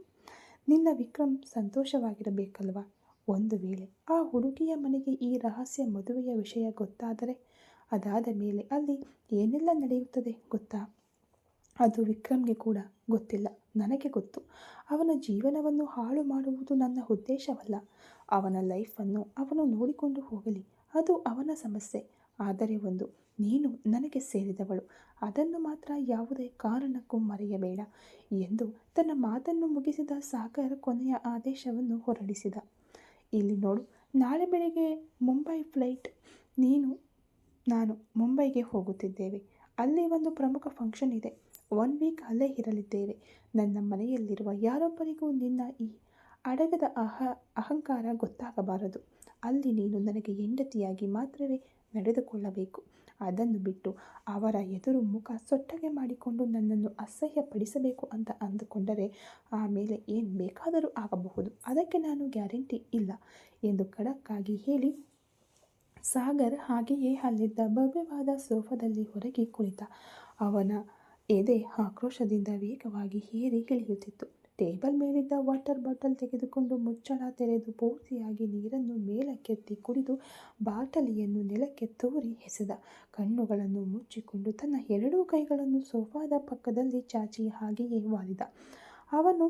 ನಿನ್ನ ವಿಕ್ರಮ್ ಸಂತೋಷವಾಗಿರಬೇಕಲ್ವಾ? ಒಂದು ವೇಳೆ ಆ ಹುಡುಗಿಯ ಮನೆಗೆ ಈ ರಹಸ್ಯ ಮದುವೆಯ ವಿಷಯ ಗೊತ್ತಾದರೆ ಅದಾದ ಮೇಲೆ ಅಲ್ಲಿ ಏನೆಲ್ಲ ನಡೆಯುತ್ತದೆ ಗೊತ್ತಾ? ಅದು ವಿಕ್ರಮ್ಗೆ ಕೂಡ ಗೊತ್ತಿಲ್ಲ, ನನಗೆ ಗೊತ್ತು. ಅವನ ಜೀವನವನ್ನು ಹಾಳು ಮಾಡುವುದು ನನ್ನ ಉದ್ದೇಶವಲ್ಲ. ಅವನ ಲೈಫನ್ನು ಅವನು ನೋಡಿಕೊಂಡು ಹೋಗಲಿ, ಅದು ಅವನ ಸಮಸ್ಯೆ. ಆದರೆ ಒಂದು, ನೀನು ನನಗೆ ಸೇರಿದವಳು, ಅದನ್ನು ಮಾತ್ರ ಯಾವುದೇ ಕಾರಣಕ್ಕೂ ಮರೆಯಬೇಡ ಎಂದು ತನ್ನ ಮಾತನ್ನು ಮುಗಿಸಿದ ಸಾಗರ್ ಕೊನೆಯ ಆದೇಶವನ್ನು ಹೊರಡಿಸಿದ. ಇಲ್ಲಿ ನೋಡು, ನಾಳೆ ಬೆಳಿಗ್ಗೆ ಮುಂಬೈ ಫ್ಲೈಟ್. ನಾನು ಮುಂಬೈಗೆ ಹೋಗುತ್ತಿದ್ದೇವೆ. ಅಲ್ಲಿ ಒಂದು ಪ್ರಮುಖ ಫಂಕ್ಷನ್ ಇದೆ. 1 ವೀಕ್ ಅಲ್ಲೇ ಇರಲಿದ್ದೇವೆ. ನನ್ನ ಮನೆಯಲ್ಲಿರುವ ಯಾರೊಬ್ಬರಿಗೂ ನಿನ್ನ ಈ ಅಡಗದ ಅಹಂಕಾರ ಗೊತ್ತಾಗಬಾರದು. ಅಲ್ಲಿ ನೀನು ನನಗೆ ಹೆಂಡತಿಯಾಗಿ ಮಾತ್ರವೇ ನಡೆದುಕೊಳ್ಳಬೇಕು. ಅದನ್ನು ಬಿಟ್ಟು ಅವರ ಎದುರು ಮುಖ ಸೊಟ್ಟಗೆ ಮಾಡಿಕೊಂಡು ನನ್ನನ್ನು ಅಸಹ್ಯಪಡಿಸಬೇಕು ಅಂತ ಅಂದುಕೊಂಡರೆ ಆಮೇಲೆ ಏನು ಬೇಕಾದರೂ ಆಗಬಹುದು. ಅದಕ್ಕೆ ನಾನು ಗ್ಯಾರಂಟಿ ಇಲ್ಲ ಎಂದು ಖಡಕ್ಕಾಗಿ ಹೇಳಿ ಸಾಗರ್ ಹಾಗೆಯೇ ಅಲ್ಲಿದ್ದ ಭವ್ಯವಾದ ಸೋಫಾದಲ್ಲಿ ಹೊರಗೆ ಕುಳಿತ. ಅವನ ಎದೆ ಆಕ್ರೋಶದಿಂದ ವೇಗವಾಗಿ ಏರಿ ಇಳಿಯುತ್ತಿತ್ತು. ಟೇಬಲ್ ಮೇಲಿದ್ದ ವಾಟರ್ ಬಾಟಲ್ ತೆಗೆದುಕೊಂಡು ಮುಚ್ಚಳ ತೆರೆದು ಪೂರ್ತಿಯಾಗಿ ನೀರನ್ನು ಮೇಲಕ್ಕೆತ್ತಿ ಕುಡಿದು ಬಾಟಲಿಯನ್ನು ನೆಲಕ್ಕೆ ತೂರಿ ಎಸೆದ. ಕಣ್ಣುಗಳನ್ನು ಮುಚ್ಚಿಕೊಂಡು ತನ್ನ 2 ಕೈಗಳನ್ನು ಸೋಫಾದ ಪಕ್ಕದಲ್ಲಿ ಚಾಚಿ ಹಾಗೆಯೇ ವಾಲಿದ. ಅವನು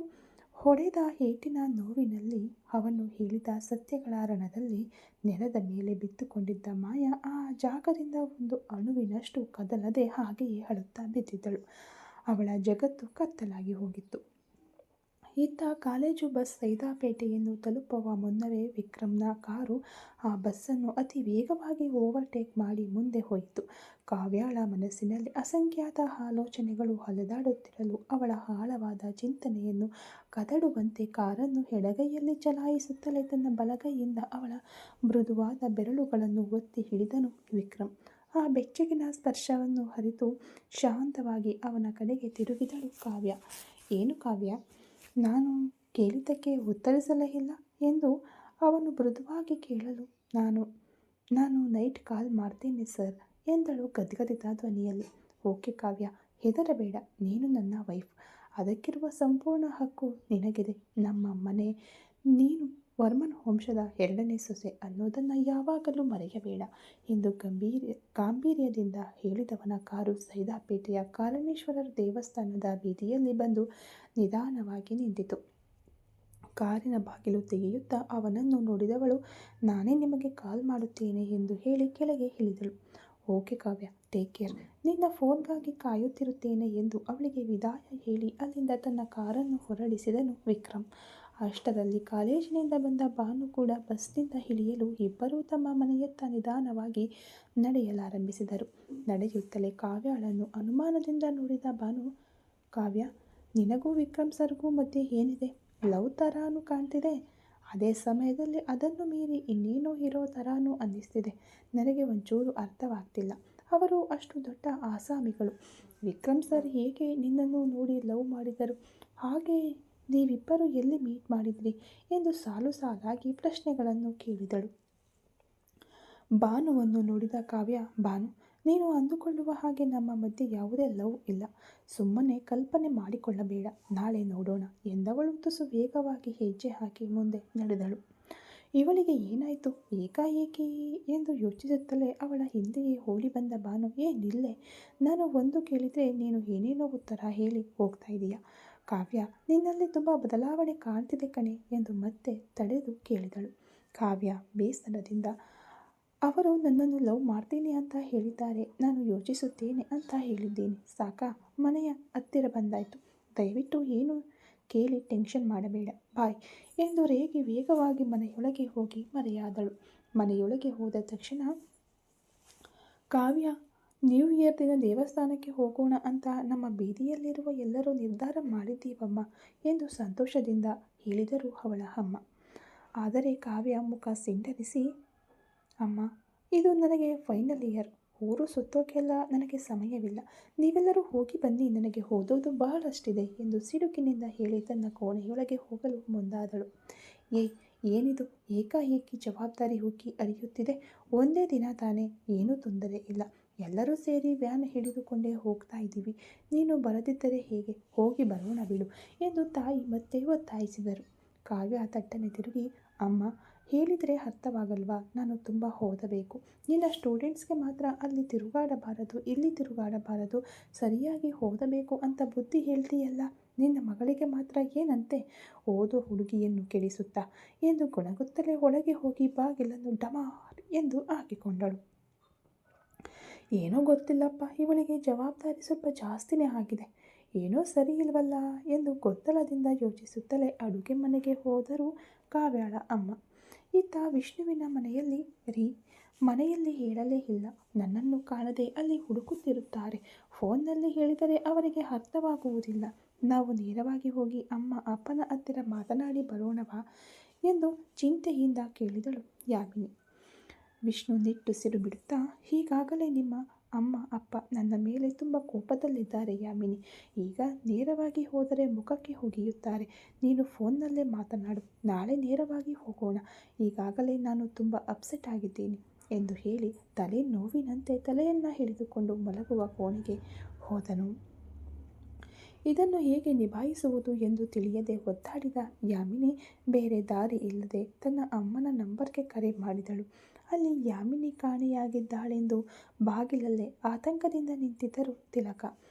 ಹೊಡೆದ ಏಟಿನ ನೋವಿನಲ್ಲಿ, ಅವನು ಹೇಳಿದ ಸತ್ಯಗಳ ರಣದಲ್ಲಿ ನೆಲದ ಮೇಲೆ ಬಿದ್ದುಕೊಂಡಿದ್ದ ಮಾಯಾ ಆ ಜಾಗದಿಂದ ಒಂದು ಅಣುವಿನಷ್ಟು ಕದಲದೆ ಹಾಗೆಯೇ ಅಳುತ್ತಾ ಬಿದ್ದಿದ್ದಳು. ಅವಳ ಜಗತ್ತು ಕತ್ತಲಾಗಿ ಹೋಗಿತ್ತು. ಇತ್ತ ಕಾಲೇಜು ಬಸ್ ಸೈದಾಪೇಟೆಯನ್ನು ತಲುಪುವ ಮುನ್ನವೇ ವಿಕ್ರಮ್ನ ಕಾರು ಆ ಬಸ್ಸನ್ನು ಅತಿ ವೇಗವಾಗಿ ಓವರ್ಟೇಕ್ ಮಾಡಿ ಮುಂದೆ ಹೋಯಿತು. ಕಾವ್ಯಾಳ ಮನಸ್ಸಿನಲ್ಲಿ ಅಸಂಖ್ಯಾತ ಆಲೋಚನೆಗಳು ಅಲೆದಾಡುತ್ತಿರಲು ಅವಳ ಆಳವಾದ ಚಿಂತನೆಯನ್ನು ಕದಡುವಂತೆ ಕಾರನ್ನು ಎಡಗೈಯಲ್ಲಿ ಚಲಾಯಿಸುತ್ತಲೇ ತನ್ನ ಬಲಗೈಯಿಂದ ಅವಳ ಮೃದುವಾದ ಬೆರಳುಗಳನ್ನು ಒತ್ತಿ ಹಿಡಿದನು ವಿಕ್ರಮ್. ಆ ಬೆಚ್ಚಗಿನ ಸ್ಪರ್ಶವನ್ನು ಅರಿತು ಶಾಂತವಾಗಿ ಅವನ ಕಡೆಗೆ ತಿರುಗಿದಳು ಕಾವ್ಯ. ಏನು ಕಾವ್ಯ, ನಾನು ಕೇಳಿದ್ದಕ್ಕೆ ಉತ್ತರಿಸಲೇ ಇಲ್ಲ ಎಂದು ಅವನು ಮೃದುವಾಗಿ ಕೇಳಲು, ನಾನು ನೈಟ್ ಕಾಲ್ ಮಾಡ್ತೇನೆ ಸರ್ ಎಂದಳು ಗದ್ಗದಿತ ಧ್ವನಿಯಲ್ಲಿ. ಓಕೆ ಕಾವ್ಯ, ಹೆದರಬೇಡ, ನೀನು ನನ್ನ ವೈಫ್. ಅದಕ್ಕಿರುವ ಸಂಪೂರ್ಣ ಹಕ್ಕು ನಿನಗಿದೆ. ನಮ್ಮ ಮನೆ, ನೀನು ವರ್ಮನ್ ವಂಶದ ಎರಡನೇ ಸೊಸೆ ಅನ್ನೋದನ್ನು ಯಾವಾಗಲೂ ಮರೆಯಬೇಡ ಎಂದು ಗಾಂಭೀರ್ಯದಿಂದ ಹೇಳಿದವನ ಕಾರು ಸೈದಾಪೇಟೆಯ ಕಾಲನೇಶ್ವರರ ದೇವಸ್ಥಾನದ ಬೀದಿಯಲ್ಲಿ ಬಂದು ನಿಧಾನವಾಗಿ ನಿಂತಿತು. ಕಾರಿನ ಬಾಗಿಲು ತೆಗೆಯುತ್ತಾ ಅವನನ್ನು ನೋಡಿದವಳು, ನಾನೇ ನಿಮಗೆ ಕಾಲ್ ಮಾಡುತ್ತೇನೆ ಎಂದು ಹೇಳಿ ಕೆಳಗೆ ಇಳಿದಳು. ಓಕೆ ಕಾವ್ಯ, ಟೇಕ್ ಕೇರ್, ನಿನ್ನ ಫೋನ್ಗಾಗಿ ಕಾಯುತ್ತಿರುತ್ತೇನೆ ಎಂದು ಅವಳಿಗೆ ವಿದಾಯ ಹೇಳಿ ಅಲ್ಲಿಂದ ತನ್ನ ಕಾರನ್ನು ಹೊರಡಿಸಿದನು ವಿಕ್ರಮ್. ಅಷ್ಟರಲ್ಲಿ ಕಾಲೇಜಿನಿಂದ ಬಂದ ಭಾನು ಕೂಡ ಬಸ್ನಿಂದ ಇಳಿಯಲು ಇಬ್ಬರೂ ತಮ್ಮ ಮನೆಯತ್ತ ನಿಧಾನವಾಗಿ ನಡೆಯಲಾರಂಭಿಸಿದರು. ನಡೆಯುತ್ತಲೇ ಕಾವ್ಯಳನ್ನು ಅನುಮಾನದಿಂದ ನೋಡಿದ ಭಾನು, ಕಾವ್ಯ, ನಿನಗೂ ವಿಕ್ರಮ್ ಸರ್ಗೂ ಮಧ್ಯೆ ಏನಿದೆ? ಲವ್ ಥರಾನು ಕಾಣ್ತಿದೆ. ಅದೇ ಸಮಯದಲ್ಲಿ ಅದನ್ನು ಮೀರಿ ಇನ್ನೇನೋ ಇರೋ ಥರಾನು ಅನ್ನಿಸ್ತಿದೆ. ನನಗೆ ಒಂಚೂರು ಅರ್ಥವಾಗ್ತಿಲ್ಲ. ಅವರು ಅಷ್ಟು ದೊಡ್ಡ ಆಸಾಮಿಗಳು. ವಿಕ್ರಮ್ ಸರ್ ಹೇಗೆ ನಿನ್ನನ್ನು ನೋಡಿ ಲವ್ ಮಾಡಿದರು? ಹಾಗೆ ನೀವಿಬ್ಬರು ಎಲ್ಲಿ ಮೀಟ್ ಮಾಡಿದ್ರಿ ಎಂದು ಸಾಲು ಸಾಲಾಗಿ ಪ್ರಶ್ನೆಗಳನ್ನು ಕೇಳಿದಳು. ಭಾನುವನ್ನು ನೋಡಿದ ಕಾವ್ಯ, ಭಾನು, ನೀನು ಅಂದುಕೊಳ್ಳುವ ಹಾಗೆ ನಮ್ಮ ಮಧ್ಯೆ ಯಾವುದೇ ಲವ್ ಇಲ್ಲ. ಸುಮ್ಮನೆ ಕಲ್ಪನೆ ಮಾಡಿಕೊಳ್ಳಬೇಡ. ನಾಳೆ ನೋಡೋಣ ಎಂದವಳು ತುಸು ವೇಗವಾಗಿ ಹೆಜ್ಜೆ ಹಾಕಿ ಮುಂದೆ ನಡೆದಳು. ಇವಳಿಗೆ ಏನಾಯಿತು ಏಕಾಏಕಿ ಎಂದು ಯೋಚಿಸುತ್ತಲೇ ಅವಳ ಹಿಂದೆಯೇ ಓಡಿ ಬಂದ ಭಾನು, ನಿಲ್ಲೆ, ನಾನು ಒಂದು ಕೇಳಿದರೆ ನೀನು ಏನೇನೋ ಉತ್ತರ ಹೇಳಿ ಹೋಗ್ತಾ ಇದೀಯ. ಕಾವ್ಯ, ನಿನ್ನಲ್ಲಿ ತುಂಬ ಬದಲಾವಣೆ ಕಾಣ್ತಿದೆ ಕಣೆ ಎಂದು ಮತ್ತೆ ತಡೆದು ಕೇಳಿದಳು. ಕಾವ್ಯ ಬೇಸರದಿಂದ, ಅವರು ನನ್ನನ್ನು ಲವ್ ಮಾಡ್ತೀನಿ ಅಂತ ಹೇಳಿದ್ದಾರೆ. ನಾನು ಯೋಚಿಸುತ್ತೇನೆ ಅಂತ ಹೇಳಿದ್ದೇನೆ. ಸಾಕಾ? ಮನೆಯ ಹತ್ತಿರ ಬಂದಾಯಿತು. ದಯವಿಟ್ಟು ಏನು ಕೇಳಿ ಟೆನ್ಷನ್ ಮಾಡಬೇಡ. ಬಾಯ್ ಎಂದು ರೇಗಿ ವೇಗವಾಗಿ ಮನೆಯೊಳಗೆ ಹೋಗಿ ಮರೆಯಾದಳು. ಮನೆಯೊಳಗೆ ಹೋದ ತಕ್ಷಣ ಕಾವ್ಯ, ನ್ಯೂ ಇಯರ್ ದಿನ ದೇವಸ್ಥಾನಕ್ಕೆ ಹೋಗೋಣ ಅಂತ ನಮ್ಮ ಬೀದಿಯಲ್ಲಿರುವ ಎಲ್ಲರೂ ನಿರ್ಧಾರ ಮಾಡಿದ್ದೀವಮ್ಮ ಎಂದು ಸಂತೋಷದಿಂದ ಹೇಳಿದರು ಅವಳ ಅಮ್ಮ. ಆದರೆ ಕಾವ್ಯ ಮುಖ ಸಿಂಡರಿಸಿ, ಅಮ್ಮ, ಇದು ನನಗೆ ಫೈನಲ್ ಇಯರ್. ಊರು ಸುತ್ತೋಕೆಲ್ಲ ನನಗೆ ಸಮಯವಿಲ್ಲ. ನೀವೆಲ್ಲರೂ ಹೋಗಿ ಬನ್ನಿ, ನನಗೆ ಓದೋದು ಬಹಳಷ್ಟಿದೆ ಎಂದು ಸಿಡುಕಿನಿಂದ ಹೇಳಿ ತನ್ನ ಕೋಣೆಯೊಳಗೆ ಹೋಗಲು ಮುಂದಾದಳು. ಏನಿದು ಏಕಾಏಕಿ ಜವಾಬ್ದಾರಿ ಉಕ್ಕಿ ಹರಿಯುತ್ತಿದೆ? ಒಂದೇ ದಿನ ತಾನೇ, ಏನೂ ತೊಂದರೆ ಇಲ್ಲ. ಎಲ್ಲರೂ ಸೇರಿ ವ್ಯಾನ್ ಹಿಡಿದುಕೊಂಡೇ ಹೋಗ್ತಾ ಇದ್ದೀವಿ. ನೀನು ಬರದಿದ್ದರೆ ಹೇಗೆ? ಹೋಗಿ ಬರೋಣ ಬಿಡು ಎಂದು ತಾಯಿ ಮತ್ತೆ ಒತ್ತಾಯಿಸಿದರು. ಕಾವ್ಯ ತಟ್ಟನೆ ತಿರುಗಿ, ಅಮ್ಮ, ಹೇಳಿದರೆ ಅರ್ಥವಾಗಲ್ವಾ? ನಾನು ತುಂಬ ಓದಬೇಕು. ನಿನ್ನ ಸ್ಟೂಡೆಂಟ್ಸ್ಗೆ ಮಾತ್ರ ಅಲ್ಲಿ ತಿರುಗಾಡಬಾರದು, ಇಲ್ಲಿ ತಿರುಗಾಡಬಾರದು, ಸರಿಯಾಗಿ ಓದಬೇಕು ಅಂತ ಬುದ್ಧಿ ಹೇಳ್ತೀಯಲ್ಲ. ನಿನ್ನ ಮಗಳಿಗೆ ಮಾತ್ರ ಏನಂತೆ? ಓದೋ ಹುಡುಗಿಯನ್ನು ಕೆಡಿಸುತ್ತಾ ಎಂದು ಗೊಣಗುತ್ತಲೇ ಒಳಗೆ ಹೋಗಿ ಬಾಗಿಲನ್ನು ಡಮಾರ್ ಎಂದು ಹಾಕಿಕೊಂಡಳು. ಏನೋ ಗೊತ್ತಿಲ್ಲಪ್ಪ, ಇವಳಿಗೆ ಜವಾಬ್ದಾರಿ ಸ್ವಲ್ಪ ಜಾಸ್ತಿನೇ ಆಗಿದೆ. ಏನೋ ಸರಿ ಇಲ್ವಲ್ಲ ಎಂದು ಗೊಂದಲದಿಂದ ಯೋಚಿಸುತ್ತಲೇ ಅಡುಗೆ ಮನೆಗೆ ಹೋದರು ಕಾವ್ಯಾಳ ಅಮ್ಮ. ಇತ್ತ ವಿಷ್ಣುವಿನ ಮನೆಯಲ್ಲಿ ಹೇಳಲೇ ಇಲ್ಲ. ನನ್ನನ್ನು ಕಾಣದೆ ಅಲ್ಲಿ ಹುಡುಕುತ್ತಿರುತ್ತಾರೆ. ಫೋನ್ನಲ್ಲಿ ಹೇಳಿದರೆ ಅವರಿಗೆ ಅರ್ಥವಾಗುವುದಿಲ್ಲ. ನಾವು ನೇರವಾಗಿ ಹೋಗಿ ಅಮ್ಮ ಅಪ್ಪನ ಹತ್ತಿರ ಮಾತನಾಡಿ ಬರೋಣವಾ ಎಂದು ಚಿಂತೆಯಿಂದ ಕೇಳಿದಳು ಯಾಮಿನಿ. ವಿಷ್ಣು ನಿಟ್ಟುಸಿರು ಬಿಡುತ್ತಾ, ಈಗಾಗಲೇ ನಿಮ್ಮ ಅಮ್ಮ ಅಪ್ಪ ನನ್ನ ಮೇಲೆ ತುಂಬ ಕೋಪದಲ್ಲಿದ್ದಾರೆ ಯಾಮಿನಿ. ಈಗ ನೇರವಾಗಿ ಹೋದರೆ ಮುಖಕ್ಕೆ ಹೊಗೆಯುತ್ತಾರೆ. ನೀನು ಫೋನ್ನಲ್ಲೇ ಮಾತನಾಡು. ನಾಳೆ ನೇರವಾಗಿ ಹೋಗೋಣ. ಈಗಾಗಲೇ ನಾನು ತುಂಬ ಅಪ್ಸೆಟ್ ಆಗಿದ್ದೀನಿ ಎಂದು ಹೇಳಿ ತಲೆ ನೋವಿನಂತೆ ತಲೆಯನ್ನು ಹಿಡಿದುಕೊಂಡು ಮಲಗುವ ಕೋಣೆಗೆ ಹೋದನು. ಇದನ್ನು ಹೇಗೆ ನಿಭಾಯಿಸುವುದು ಎಂದು ತಿಳಿಯದೆ ಒದ್ದಾಡಿದ ಯಾಮಿನಿ ಬೇರೆ ದಾರಿ ಇಲ್ಲದೆ ತನ್ನ ಅಮ್ಮನ ನಂಬರ್ಗೆ ಕರೆ ಮಾಡಿದಳು. ಅಲ್ಲಿ ಯಾಮಿನಿ ಕಾಣೆಯಾಗಿದ್ದಾಳೆಂದು ಬಾಗಿಲಲ್ಲೇ ಆತಂಕದಿಂದ ನಿಂತಿದ್ದರು ತಿಲಕ.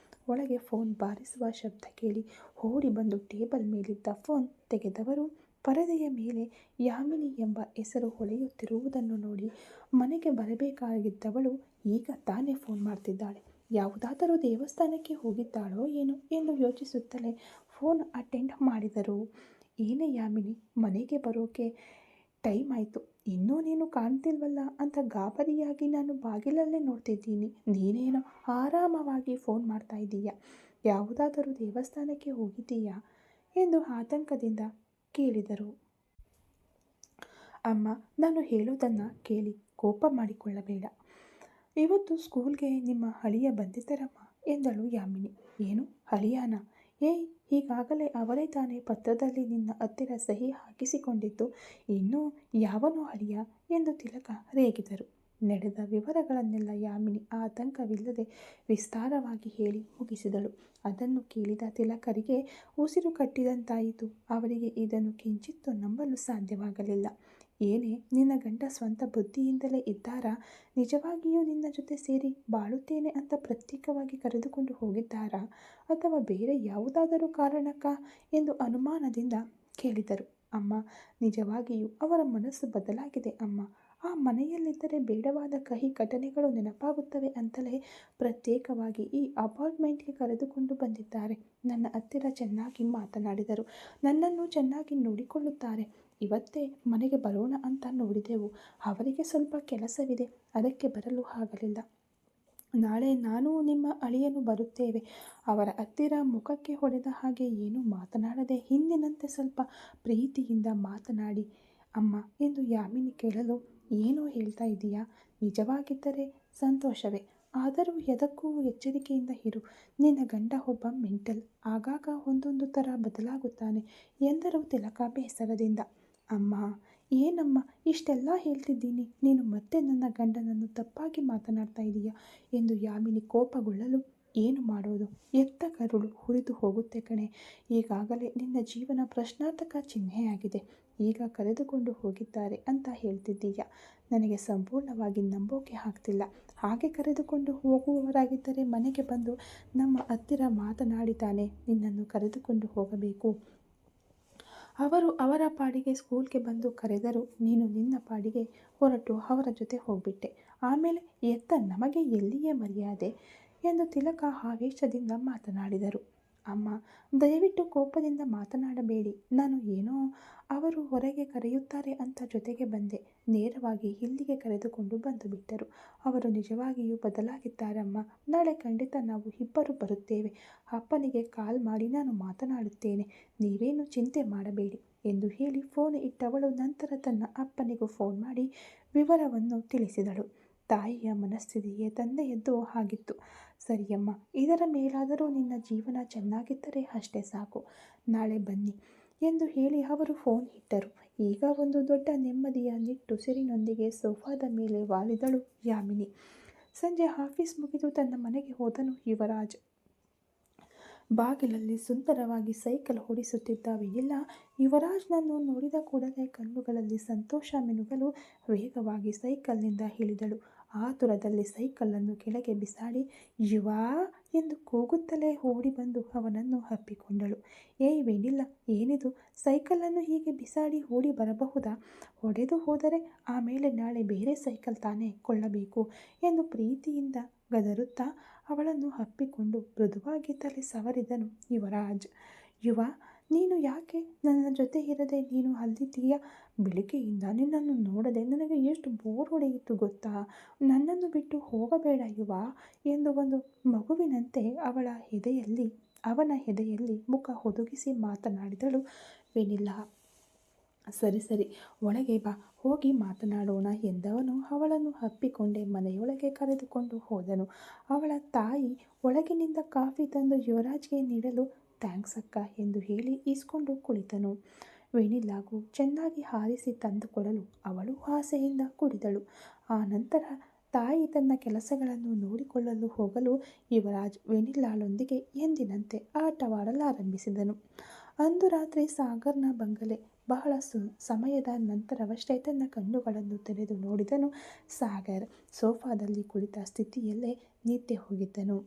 ಒಳಗೆ ಫೋನ್ ಬಾರಿಸುವ ಶಬ್ದ ಕೇಳಿ ಓಡಿ ಬಂದು ಟೇಬಲ್ ಮೇಲಿದ್ದ ಫೋನ್ ತೆಗೆದವರು ಪರದೆಯ ಮೇಲೆ ಯಾಮಿನಿ ಎಂಬ ಹೆಸರು ಹೊಳೆಯುತ್ತಿರುವುದನ್ನು ನೋಡಿ ಮನೆಗೆ ಬರಬೇಕಾಗಿದ್ದವಳು ಈಗ ತಾನೇ ಫೋನ್ ಮಾಡ್ತಿದ್ದಾಳೆ. ಯಾವುದಾದರೂ ದೇವಸ್ಥಾನಕ್ಕೆ ಹೋಗಿದ್ದಾಳೋ ಏನೋ ಎಂದು ಯೋಚಿಸುತ್ತಲೇ ಫೋನ್ ಅಟೆಂಡ್ ಮಾಡಿದರು. ಏನೇ ಯಾಮಿನಿ, ಮನೆಗೆ ಬರೋಕೆ ಟೈಮ್ ಆಯಿತು, ಇನ್ನೂ ನೀನು ಕಾಣ್ತಿಲ್ವಲ್ಲ ಅಂತ ಗಾಬರಿಯಾಗಿ ನಾನು ಬಾಗಿಲಲ್ಲೇ ನೋಡ್ತಿದ್ದೀನಿ. ನೀನೇನೋ ಆರಾಮವಾಗಿ ಫೋನ್ ಮಾಡ್ತಾ ಇದ್ದೀಯಾ? ಯಾವುದಾದರೂ ದೇವಸ್ಥಾನಕ್ಕೆ ಹೋಗಿದ್ದೀಯಾ ಎಂದು ಆತಂಕದಿಂದ ಕೇಳಿದರು. ಅಮ್ಮ, ನಾನು ಹೇಳೋದನ್ನು ಕೇಳಿ ಕೋಪ ಮಾಡಿಕೊಳ್ಳಬೇಡ. ಇವತ್ತು ಸ್ಕೂಲ್ಗೆ ನಿಮ್ಮ ಅಳಿಯ ಬಂದಿದ್ದರಮ್ಮ ಎಂದಳು ಯಾಮಿನಿ. ಏನು ಅಳಿಯಾನ? ಈಗಾಗಲೇ ಅವರೇ ತಾನೇ ಪತ್ರದಲ್ಲಿ ನಿನ್ನ ಹತ್ತಿರ ಸಹಿ ಹಾಕಿಸಿಕೊಂಡಿದ್ದು. ಇನ್ನೂ ಯಾವನೋ ಅಳಿಯ ಎಂದು ತಿಲಕ ರೇಗಿದರು. ನಡೆದ ವಿವರಗಳನ್ನೆಲ್ಲ ಯಾಮಿನಿ ಆತಂಕವಿಲ್ಲದೆ ವಿಸ್ತಾರವಾಗಿ ಹೇಳಿ ಮುಗಿಸಿದಳು. ಅದನ್ನು ಕೇಳಿದ ತಿಲಕರಿಗೆ ಉಸಿರು ಕಟ್ಟಿದಂತಾಯಿತು. ಅವರಿಗೆ ಇದನ್ನು ಕಿಂಚಿತ್ತೂ ನಂಬಲು ಸಾಧ್ಯವಾಗಲಿಲ್ಲ. ಏನೇ, ನಿನ್ನ ಗಂಡ ಸ್ವಂತ ಬುದ್ಧಿಯಿಂದಲೇ ಇದ್ದಾರಾ? ನಿಜವಾಗಿಯೂ ನಿನ್ನ ಜೊತೆ ಸೇರಿ ಬಾಳುತ್ತೇನೆ ಅಂತ ಪ್ರತ್ಯೇಕವಾಗಿ ಕರೆದುಕೊಂಡು ಹೋಗಿದ್ದಾರಾ? ಅಥವಾ ಬೇರೆ ಯಾವುದಾದರೂ ಕಾರಣಕ್ಕಾ ಎಂದು ಅನುಮಾನದಿಂದ ಕೇಳಿದರು. ಅಮ್ಮ, ನಿಜವಾಗಿಯೂ ಅವರ ಮನಸ್ಸು ಬದಲಾಗಿದೆ ಅಮ್ಮ. ಆ ಮನೆಯಲ್ಲಿದ್ದರೆ ಬೇಡವಾದ ಕಹಿ ಘಟನೆಗಳು ನೆನಪಾಗುತ್ತವೆ ಅಂತಲೇ ಪ್ರತ್ಯೇಕವಾಗಿ ಈ ಅಪಾರ್ಟ್ಮೆಂಟ್ಗೆ ಕರೆದುಕೊಂಡು ಬಂದಿದ್ದಾರೆ. ನನ್ನ ಹತ್ತಿರ ಚೆನ್ನಾಗಿ ಮಾತನಾಡಿದರು. ನನ್ನನ್ನು ಚೆನ್ನಾಗಿ ನೋಡಿಕೊಳ್ಳುತ್ತಾರೆ. ಇವತ್ತೇ ಮನೆಗೆ ಬರೋಣ ಅಂತ ನೋಡಿದೆವು. ಅವರಿಗೆ ಸ್ವಲ್ಪ ಕೆಲಸವಿದೆ, ಅದಕ್ಕೆ ಬರಲು ಆಗಲಿಲ್ಲ. ನಾಳೆ ನಾನು ನಿಮ್ಮ ಅಳಿಯನು ಬರುತ್ತೇವೆ. ಅವರ ಹತ್ತಿರ ಮುಖಕ್ಕೆ ಹೊಡೆದ ಹಾಗೆ ಏನೂ ಮಾತನಾಡದೆ ಹಿಂದಿನಂತೆ ಸ್ವಲ್ಪ ಪ್ರೀತಿಯಿಂದ ಮಾತನಾಡಿ ಅಮ್ಮ ಎಂದು ಯಾಮಿನಿ ಕೇಳಲು, ಏನೋ ಹೇಳ್ತಾ ಇದೀಯಾ? ನಿಜವಾಗಿದ್ದರೆ ಸಂತೋಷವೇ. ಆದರೂ ಎದಕ್ಕೂ ಎಚ್ಚರಿಕೆಯಿಂದ ಇರು. ನಿನ್ನ ಗಂಡ ಒಬ್ಬ ಮೆಂಟಲ್, ಆಗಾಗ ಒಂದೊಂದು ಥರ ಬದಲಾಗುತ್ತಾನೆ ಎಂದರು ತಿಲಕ ಬೇಸರದಿಂದ. ಅಮ್ಮ, ಏನಮ್ಮ ಇಷ್ಟೆಲ್ಲ ಹೇಳ್ತಿದ್ದೀನಿ, ನೀನು ಮತ್ತೆ ನನ್ನ ಗಂಡನನ್ನು ತಪ್ಪಾಗಿ ಮಾತನಾಡ್ತಾ ಇದೀಯಾ ಎಂದು ಯಾಮಿನಿ ಕೋಪಗೊಳ್ಳಲು, ಏನು ಮಾಡೋದು, ಎತ್ತ ಕರುಳು ಹುರಿದು ಹೋಗುತ್ತೆ ಕಣೆ. ಈಗಾಗಲೇ ನಿನ್ನ ಜೀವನ ಪ್ರಶ್ನಾರ್ಥಕ ಚಿಹ್ನೆಯಾಗಿದೆ. ಈಗ ಕರೆದುಕೊಂಡು ಹೋಗಿದ್ದಾರೆ ಅಂತ ಹೇಳ್ತಿದ್ದೀಯ. ನನಗೆ ಸಂಪೂರ್ಣವಾಗಿ ನಂಬೋಕೆ ಆಗ್ತಿಲ್ಲ. ಹಾಗೆ ಕರೆದುಕೊಂಡು ಹೋಗುವವರಾಗಿದ್ದರೆ ಮನೆಗೆ ಬಂದು ನಮ್ಮ ಹತ್ತಿರ ಮಾತನಾಡಿತಾನೆ ನಿನ್ನನ್ನು ಕರೆದುಕೊಂಡು ಹೋಗಬೇಕು. ಅವರು ಅವರ ಪಾಡಿಗೆ ಸ್ಕೂಲ್ಗೆ ಬಂದು ಕರೆದರು. ನೀನು ನಿನ್ನ ಪಾಡಿಗೆ ಹೊರಟು ಅವರ ಜೊತೆ ಹೋಗ್ಬಿಟ್ಟೆ. ಆಮೇಲೆ ಎತ್ತ ನಮಗೆ ಎಲ್ಲಿಯೇ ಮರ್ಯಾದೆ ಎಂದು ತಿಲಕ ಆವೇಶದಿಂದ ಮಾತನಾಡಿದರು. ಅಮ್ಮ, ದಯವಿಟ್ಟು ಕೋಪದಿಂದ ಮಾತನಾಡಬೇಡಿ. ನಾನು ಏನೋ ಅವರು ಹೊರಗೆ ಕರೆಯುತ್ತಾರೆ ಅಂತ ಜೊತೆಗೆ ಬಂದೆ. ನೇರವಾಗಿ ಇಲ್ಲಿಗೆ ಕರೆದುಕೊಂಡು ಬಂದು ಬಿಟ್ಟರು. ಅವರು ನಿಜವಾಗಿಯೂ ಬದಲಾಗಿದ್ದಾರಮ್ಮ. ನಾಳೆ ಖಂಡಿತ ನಾವು ಇಬ್ಬರು ಬರುತ್ತೇವೆ. ಅಪ್ಪನಿಗೆ ಕಾಲ್ ಮಾಡಿ ನಾನು ಮಾತನಾಡುತ್ತೇನೆ. ನೀವೇನು ಚಿಂತೆ ಮಾಡಬೇಡಿ ಎಂದು ಹೇಳಿ ಫೋನ್ ಇಟ್ಟವಳು ನಂತರ ತನ್ನ ಅಪ್ಪನಿಗೂ ಫೋನ್ ಮಾಡಿ ವಿವರವನ್ನು ತಿಳಿಸಿದಳು. ತಾಯಿಯ ಮನಸ್ಥಿತಿಯೇ ತಂದೆಯದ್ದು ಆಗಿತ್ತು. ಸರಿಯಮ್ಮ, ಇದರ ಮೇಲಾದರೂ ನಿನ್ನ ಜೀವನ ಚೆನ್ನಾಗಿದ್ದರೆ ಅಷ್ಟೇ ಸಾಕು. ನಾಳೆ ಬನ್ನಿ ಎಂದು ಹೇಳಿ ಅವರು ಫೋನ್ ಇಟ್ಟರು. ಈಗ ಒಂದು ದೊಡ್ಡ ನೆಮ್ಮದಿಯ ನಿಟ್ಟುಸಿರಿನೊಂದಿಗೆ ಸೋಫಾದ ಮೇಲೆ ವಾಲಿದಳು ಯಾಮಿನಿ. ಸಂಜೆ ಆಫೀಸ್ ಮುಗಿದು ತನ್ನ ಮನೆಗೆ ಹೋದನು ಯುವರಾಜ್. ಬಾಗಿಲಲ್ಲಿ ಸುಂದರವಾಗಿ ಸೈಕಲ್ ಓಡಿಸುತ್ತಿದ್ದ ವೆನಿಲ್ಲಾ ಯುವರಾಜ್ನನ್ನು ನೋಡಿದ ಕೂಡಲೇ ಕಣ್ಣುಗಳಲ್ಲಿ ಸಂತೋಷ ಮಿನುಗಲು ವೇಗವಾಗಿ ಸೈಕಲ್ನಿಂದ ಇಳಿದಳು. ಆತುರದಲ್ಲಿ ಸೈಕಲ್ಲನ್ನು ಕೆಳಗೆ ಬಿಸಾಡಿ ಯುವಾ ಎಂದು ಕೂಗುತ್ತಲೇ ಓಡಿ ಬಂದು ಅವನನ್ನು ಅಪ್ಪಿಕೊಂಡಳು. ಏಯ್ ವೆನಿಲ್ಲಾ, ಏನಿದು? ಸೈಕಲನ್ನು ಹೀಗೆ ಬಿಸಾಡಿ ಓಡಿ ಬರಬಹುದಾ? ಹೊಡೆದು ಹೋದರೆ ಆಮೇಲೆ ನಾಳೆ ಬೇರೆ ಸೈಕಲ್ ತಾನೇ ಕೊಳ್ಳಬೇಕು ಎಂದು ಪ್ರೀತಿಯಿಂದ ಗದರುತ್ತಾ ಅವಳನ್ನು ಅಪ್ಪಿಕೊಂಡು ಮೃದುವಾಗಿ ತಲೆ ಸವರಿದನು ಯುವರಾಜ್. ಯುವ, ನೀನು ಯಾಕೆ ನನ್ನ ಜೊತೆ ಇರದೆ ನೀನು ಅಲ್ಲಿದ್ದೀಯಾ? ಬೆಳಿಗ್ಗೆಯಿಂದ ನಿನ್ನನ್ನು ನೋಡದೆ ನನಗೆ ಎಷ್ಟು ಬೋರ್ ಹೊಡೆಯಿತು ಗೊತ್ತಾ? ನನ್ನನ್ನು ಬಿಟ್ಟು ಹೋಗಬೇಡ ಯುವ ಎಂದು ಒಂದು ಮಗುವಿನಂತೆ ಅವನ ಎದೆಯಲ್ಲಿ ಮುಖ ಹುದುಗಿಸಿ ಮಾತನಾಡಿದಳು ವೆನಿಲ್ಲಾ. ಸರಿ ಸರಿ, ಒಳಗೆ ಬಾ, ಹೋಗಿ ಮಾತನಾಡೋಣ ಎಂದವನು ಅವಳನ್ನು ಅಪ್ಪಿಕೊಂಡೇ ಮನೆಯೊಳಗೆ ಕರೆದುಕೊಂಡು ಹೋದನು. ಅವಳ ತಾಯಿ ಒಳಗಿನಿಂದ ಕಾಫಿ ತಂದು ಯುವರಾಜ್ಗೆ ನೀಡಲು ಥ್ಯಾಂಕ್ಸ್ ಅಕ್ಕ ಎಂದು ಹೇಳಿ ಈಸ್ಕೊಂಡು ಕುಳಿತನು. ವೆನಿಲ್ಲಾಗೂ ಚೆನ್ನಾಗಿ ಹಾರಿಸಿ ತಂದುಕೊಡಲು ಅವಳು ಆಸೆಯಿಂದ ಕುಡಿದಳು. ಆ ನಂತರ ತಾಯಿ ತನ್ನ ಕೆಲಸಗಳನ್ನು ನೋಡಿಕೊಳ್ಳಲು ಹೋಗಲು ಯುವರಾಜ್ ವೆನಿಲ್ಲಾಳೊಂದಿಗೆ ಎಂದಿನಂತೆ ಆಟವಾಡಲಾರಂಭಿಸಿದನು. ಅಂದು ರಾತ್ರಿ ಸಾಗರ್ನ ಬಂಗಲೆ. ಬಹಳ ಸಮಯದ ನಂತರವಷ್ಟೇ ತನ್ನ ಕಣ್ಣುಗಳನ್ನು ತೆರೆದು ನೋಡಿದನು ಸಾಗರ್. ಸೋಫಾದಲ್ಲಿ ಕುಳಿತ ಸ್ಥಿತಿಯಲ್ಲೇ ನಿದ್ದೆ ಹೋಗಿದ್ದನು.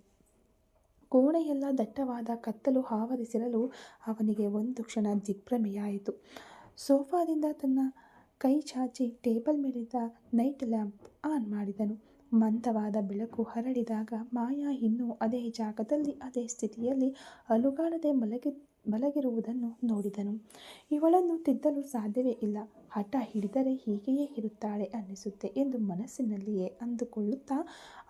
ಕೋಣೆಯೆಲ್ಲ ದಟ್ಟವಾದ ಕತ್ತಲು ಆವರಿಸಿರಲು ಅವನಿಗೆ ಒಂದು ಕ್ಷಣ ದಿಗ್ಭ್ರಮೆಯಾಯಿತು. ಸೋಫಾದಿಂದ ತನ್ನ ಕೈ ಚಾಚಿ ಟೇಬಲ್ ಮೇಲಿದ್ದ ನೈಟ್ ಲ್ಯಾಂಪ್ ಆನ್ ಮಾಡಿದನು. ಮಂದವಾದ ಬೆಳಕು ಹರಡಿದಾಗ ಮಾಯಾ ಇನ್ನೂ ಅದೇ ಜಾಗದಲ್ಲಿ ಅದೇ ಸ್ಥಿತಿಯಲ್ಲಿ ಅಲುಗಾಡದೆ ಮಲಗಿರುವುದನ್ನು ನೋಡಿದನು. ಇವಳನ್ನು ತಿದ್ದಲು ಸಾಧ್ಯವೇ ಇಲ್ಲ. ಹಠ ಹಿಡಿದರೆ ಹೀಗೆಯೇ ಇರುತ್ತಾಳೆ ಅನ್ನಿಸುತ್ತೆ ಎಂದು ಮನಸ್ಸಿನಲ್ಲಿಯೇ ಅಂದುಕೊಳ್ಳುತ್ತಾ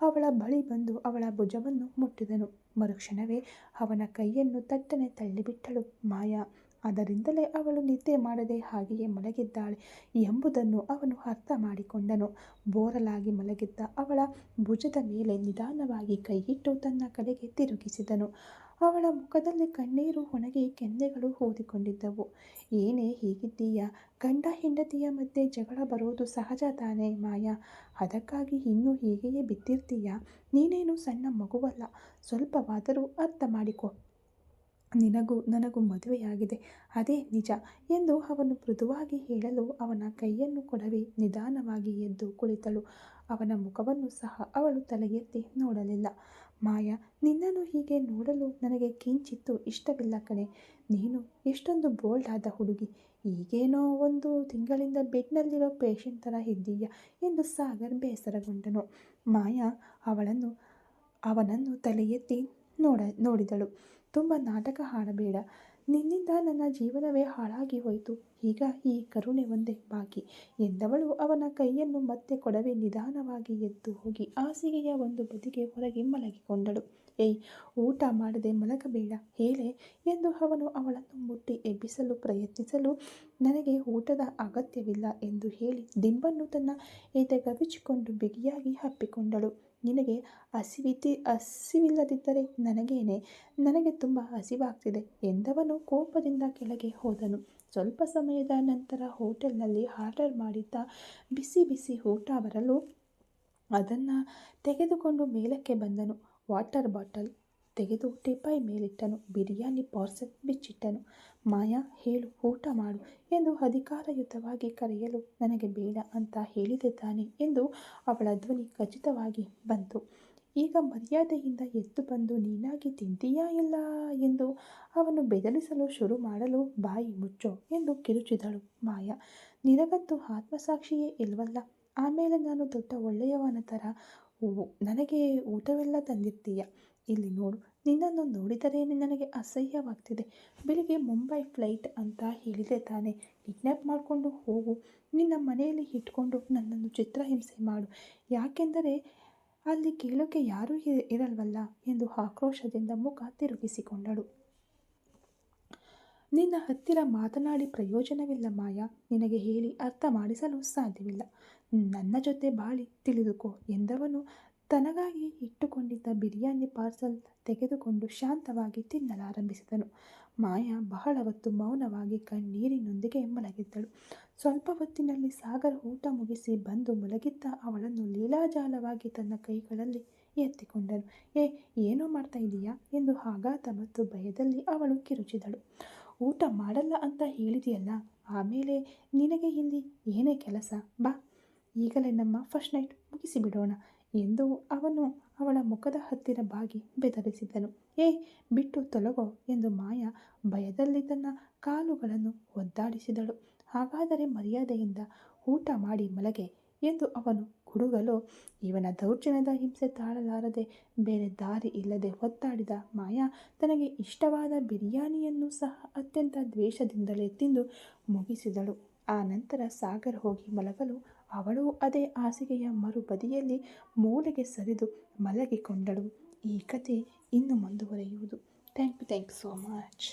ಅವಳ ಬಳಿ ಬಂದು ಅವಳ ಭುಜವನ್ನು ಮುಟ್ಟಿದನು. ಮರುಕ್ಷಣವೇ ಅವನ ಕೈಯನ್ನು ತಟ್ಟನೆ ತಳ್ಳಿಬಿಟ್ಟಳು ಮಾಯಾ. ಅದರಿಂದಲೇ ಅವಳು ನಿದ್ದೆ ಮಾಡದೆ ಹಾಗೆಯೇ ಮಲಗಿದ್ದಾಳೆ ಎಂಬುದನ್ನು ಅವನು ಅರ್ಥ ಮಾಡಿಕೊಂಡನು. ಬೋರಲಾಗಿ ಮಲಗಿದ್ದ ಅವಳ ಭುಜದ ಮೇಲೆ ನಿಧಾನವಾಗಿ ಕೈಯಿಟ್ಟು ತನ್ನ ಕಡೆಗೆ ತಿರುಗಿಸಿದನು. ಅವಳ ಮುಖದಲ್ಲಿ ಕಣ್ಣೀರು ಒಣಗಿ ಕೆನ್ನೆಗಳು ಊದಿಕೊಂಡಿದ್ದವು. ಏನೇ ಹೀಗಿದ್ದೀಯಾ? ಗಂಡ ಹೆಂಡತಿಯ ಮಧ್ಯೆ ಜಗಳ ಬರೋದು ಸಹಜ ತಾನೇ ಮಾಯಾ? ಅದಕ್ಕಾಗಿ ಇನ್ನೂ ಹೀಗೆಯೇ ಬಿದ್ದಿರ್ತೀಯಾ? ನೀನೇನು ಸಣ್ಣ ಮಗುವಲ್ಲ, ಸ್ವಲ್ಪವಾದರೂ ಅರ್ಥ ಮಾಡಿಕೊ. ನಿನಗೂ ನನಗೂ ಮದುವೆಯಾಗಿದೆ, ಅದೇ ನಿಜ ಎಂದು ಅವನು ಮೃದುವಾಗಿ ಹೇಳಲು ಅವನ ಕೈಯನ್ನು ಕೊಡವಿ ನಿಧಾನವಾಗಿ ಎದ್ದು ಕುಳಿತಳು. ಅವನ ಮುಖವನ್ನು ಸಹ ಅವಳು ತಲೆ ಎತ್ತಿ ನೋಡಲಿಲ್ಲ. ಮಾಯಾ, ನಿನ್ನನ್ನು ಹೀಗೆ ನೋಡಲು ನನಗೆ ಕಿಂಚಿತ್ತೂ ಇಷ್ಟವಿಲ್ಲ ಕಣೆ. ನೀನು ಎಷ್ಟೊಂದು ಬೋಲ್ಡ್ ಆದ ಹುಡುಗಿ. ಈಗೇನೋ 1 ತಿಂಗಳಿಂದ ಬೆಡ್ನಲ್ಲಿರೋ ಪೇಷಂಟ್ ಥರ ಇದ್ದೀಯ ಎಂದು ಸಾಗರ್ ಬೇಸರಗೊಂಡನು. ಮಾಯಾ ಅವನನ್ನು ತಲೆ ಎತ್ತಿ ನೋಡಿದಳು. ತುಂಬ ನಾಟಕ ಆಡಬೇಡ. ನಿನ್ನಿಂದ ನನ್ನ ಜೀವನವೇ ಹಾಳಾಗಿ ಹೋಯಿತು. ಈಗ ಈ ಕರುಣೆ ಒಂದೇ ಬಾಕಿ ಎಂದವಳು ಅವನ ಕೈಯನ್ನು ಮತ್ತೆ ಕೊಡವೆ ನಿಧಾನವಾಗಿ ಎದ್ದು ಹೋಗಿ ಹಾಸಿಗೆಯ ಒಂದು ಬದಿಗೆ ಹೊರಗೆ ಮಲಗಿಕೊಂಡಳು. ಏಯ್, ಊಟ ಮಾಡದೆ ಮಲಗಬೇಡ ಹೇಳೆ ಎಂದು ಅವನು ಅವಳನ್ನು ಮುಟ್ಟಿ ಎಬ್ಬಿಸಲು ಪ್ರಯತ್ನಿಸಲು, ನನಗೆ ಊಟದ ಅಗತ್ಯವಿಲ್ಲ ಎಂದು ಹೇಳಿ ದಿಂಬನ್ನು ತನ್ನ ಎದೆಗವಿಚಿಕೊಂಡು ಬಿಗಿಯಾಗಿ ಅಪ್ಪಿಕೊಂಡಳು. ನಿನಗೆ ಹಸಿವಿಲ್ಲದಿದ್ದರೆ ನನಗೇನೆ, ನನಗೆ ತುಂಬ ಹಸಿವಾಗ್ತಿದೆ ಎಂದವನು ಕೋಪದಿಂದ ಕೆಳಗೆ ಹೋದನು. ಸ್ವಲ್ಪ ಸಮಯದ ನಂತರ ಹೋಟೆಲ್ನಲ್ಲಿ ಆರ್ಡರ್ ಮಾಡಿದ್ದ ಬಿಸಿ ಬಿಸಿ ಊಟ ಬರಲು ಅದನ್ನು ತೆಗೆದುಕೊಂಡು ಮೇಲಕ್ಕೆ ಬಂದನು. ವಾಟರ್ ಬಾಟಲ್ ತೆಗೆದು ಟೀಪಾಯ್ ಮೇಲಿಟ್ಟನು. ಬಿರಿಯಾನಿ ಪಾರ್ಸೆಲ್ ಬಿಚ್ಚಿಟ್ಟನು. ಮಾಯಾ, ಹೇಳು, ಊಟ ಮಾಡು ಎಂದು ಅಧಿಕಾರಯುತವಾಗಿ ಕರೆಯಲು ನನಗೆ ಬೇಡ ಅಂತ ಹೇಳಿದೆ ತಾನೆ ಎಂದು ಅವಳ ಧ್ವನಿ ಖಚಿತವಾಗಿ ಬಂತು. ಈಗ ಮರ್ಯಾದೆಯಿಂದ ಎದ್ದು ಬಂದು ನೀನಾಗಿ ತಿಂತೀಯಾ ಇಲ್ಲ ಎಂದು ಅವನು ಬೆದರಿಸಲು ಶುರು ಮಾಡಲು ಬಾಯಿ ಮುಚ್ಚೋ ಎಂದು ಕಿರುಚಿದಳು ಮಾಯಾ. ನಿನಗಂತೂ ಆತ್ಮಸಾಕ್ಷಿಯೇ ಇಲ್ವಲ್ಲ. ಆಮೇಲೆ ನಾನು ದೊಡ್ಡ ಒಳ್ಳೆಯವನ ಥರ ನನಗೆ ಊಟವೆಲ್ಲ ತಂದಿರ್ತೀಯ. ಇಲ್ಲಿ ನೋಡು, ನಿನ್ನನ್ನು ನೋಡಿದರೇನೆ ನನಗೆ ಅಸಹ್ಯವಾಗ್ತಿದೆ. ಬೆಳಿಗ್ಗೆ ಮುಂಬೈ ಫ್ಲೈಟ್ ಅಂತ ಹೇಳಿದೆ ತಾನೆ. ಕಿಡ್ನ್ಯಾಪ್ ಮಾಡಿಕೊಂಡು ಹೋಗು, ನಿನ್ನ ಮನೆಯಲ್ಲಿ ಇಟ್ಕೊಂಡು ನನ್ನನ್ನು ಚಿತ್ರಹಿಂಸೆ ಮಾಡು. ಯಾಕೆಂದರೆ ಅಲ್ಲಿ ಕೇಳೋಕೆ ಯಾರೂ ಇರಲ್ವಲ್ಲ ಎಂದು ಆಕ್ರೋಶದಿಂದ ಮುಖ ತಿರುಗಿಸಿಕೊಂಡಳು. ನಿನ್ನ ಹತ್ತಿರ ಮಾತನಾಡಿ ಪ್ರಯೋಜನವಿಲ್ಲ ಮಾಯಾ. ನಿನಗೆ ಹೇಳಿ ಅರ್ಥ ಮಾಡಿಸಲು ಸಾಧ್ಯವಿಲ್ಲ. ನನ್ನ ಜೊತೆ ಬಾಳಿ ತಿಳಿದುಕೋ ಎಂದವನು ತನಗಾಗಿ ಇಟ್ಟುಕೊಂಡಿದ್ದ ಬಿರಿಯಾನಿ ಪಾರ್ಸಲ್ ತೆಗೆದುಕೊಂಡು ಶಾಂತವಾಗಿ ತಿನ್ನಲಾರಂಭಿಸಿದನು. ಮಾಯಾ ಬಹಳ ಹೊತ್ತು ಮೌನವಾಗಿ ಕಣ್ಣೀರಿನೊಂದಿಗೆ ಮಲಗಿದ್ದಳು. ಸ್ವಲ್ಪ ಹೊತ್ತಿನಲ್ಲಿ ಸಾಗರ್ ಊಟ ಮುಗಿಸಿ ಬಂದು ಮಲಗಿದ್ದ ಅವಳನ್ನು ಲೀಲಾಜಾಲವಾಗಿ ತನ್ನ ಕೈಗಳಲ್ಲಿ ಎತ್ತಿಕೊಂಡನು. ಏನೋ ಮಾಡ್ತಾ ಇದೀಯಾ ಎಂದು ಆಘಾತ ಮತ್ತು ಭಯದಲ್ಲಿ ಅವಳು ಕಿರುಚಿದಳು. ಊಟ ಮಾಡಲ್ಲ ಅಂತ ಹೇಳಿದೆಯಲ್ಲ, ಆಮೇಲೆ ನಿನಗೆ ಇಲ್ಲಿ ಏನೇ ಕೆಲಸ? ಬಾ, ಈಗಲೇ ನಮ್ಮ ಫಸ್ಟ್ ನೈಟ್ ಮುಗಿಸಿಬಿಡೋಣ ಎಂದು ಅವನು ಅವಳ ಮುಖದ ಹತ್ತಿರ ಬಾಗಿ ಬೆದರಿಸಿದನು. ಬಿಟ್ಟು ತೊಲಗೋ ಎಂದು ಮಾಯಾ ಭಯದಲ್ಲಿ ತನ್ನ ಕಾಲುಗಳನ್ನು ಒದ್ದಾಡಿಸಿದಳು. ಹಾಗಾದರೆ ಮರ್ಯಾದೆಯಿಂದ ಊಟ ಮಾಡಿ ಮಲಗೆ ಎಂದು ಅವನು ಗುಡುಗಲು, ಇವನ ದೌರ್ಜನ್ಯದ ಹಿಂಸೆ ತಾಳಲಾರದೆ ಬೇರೆ ದಾರಿ ಇಲ್ಲದೆ ಒದ್ದಾಡಿದ ಮಾಯಾ ತನಗೆ ಇಷ್ಟವಾದ ಬಿರಿಯಾನಿಯನ್ನು ಸಹ ಅತ್ಯಂತ ದ್ವೇಷದಿಂದಲೇ ತಿಂದು ಮುಗಿಸಿದಳು. ಆ ನಂತರ ಸಾಗರ್ ಹೋಗಿ ಮಲಗಲು ಅವಳು ಅದೇ ಹಾಸಿಗೆಯ ಮರುಬದಿಯಲ್ಲಿ ಮೂಲೆಗೆ ಸರಿದು ಮಲಗಿಕೊಂಡಳು. ಈ ಕಥೆ ಇನ್ನು ಮುಂದುವರಿಯುವುದು. Thank you so much.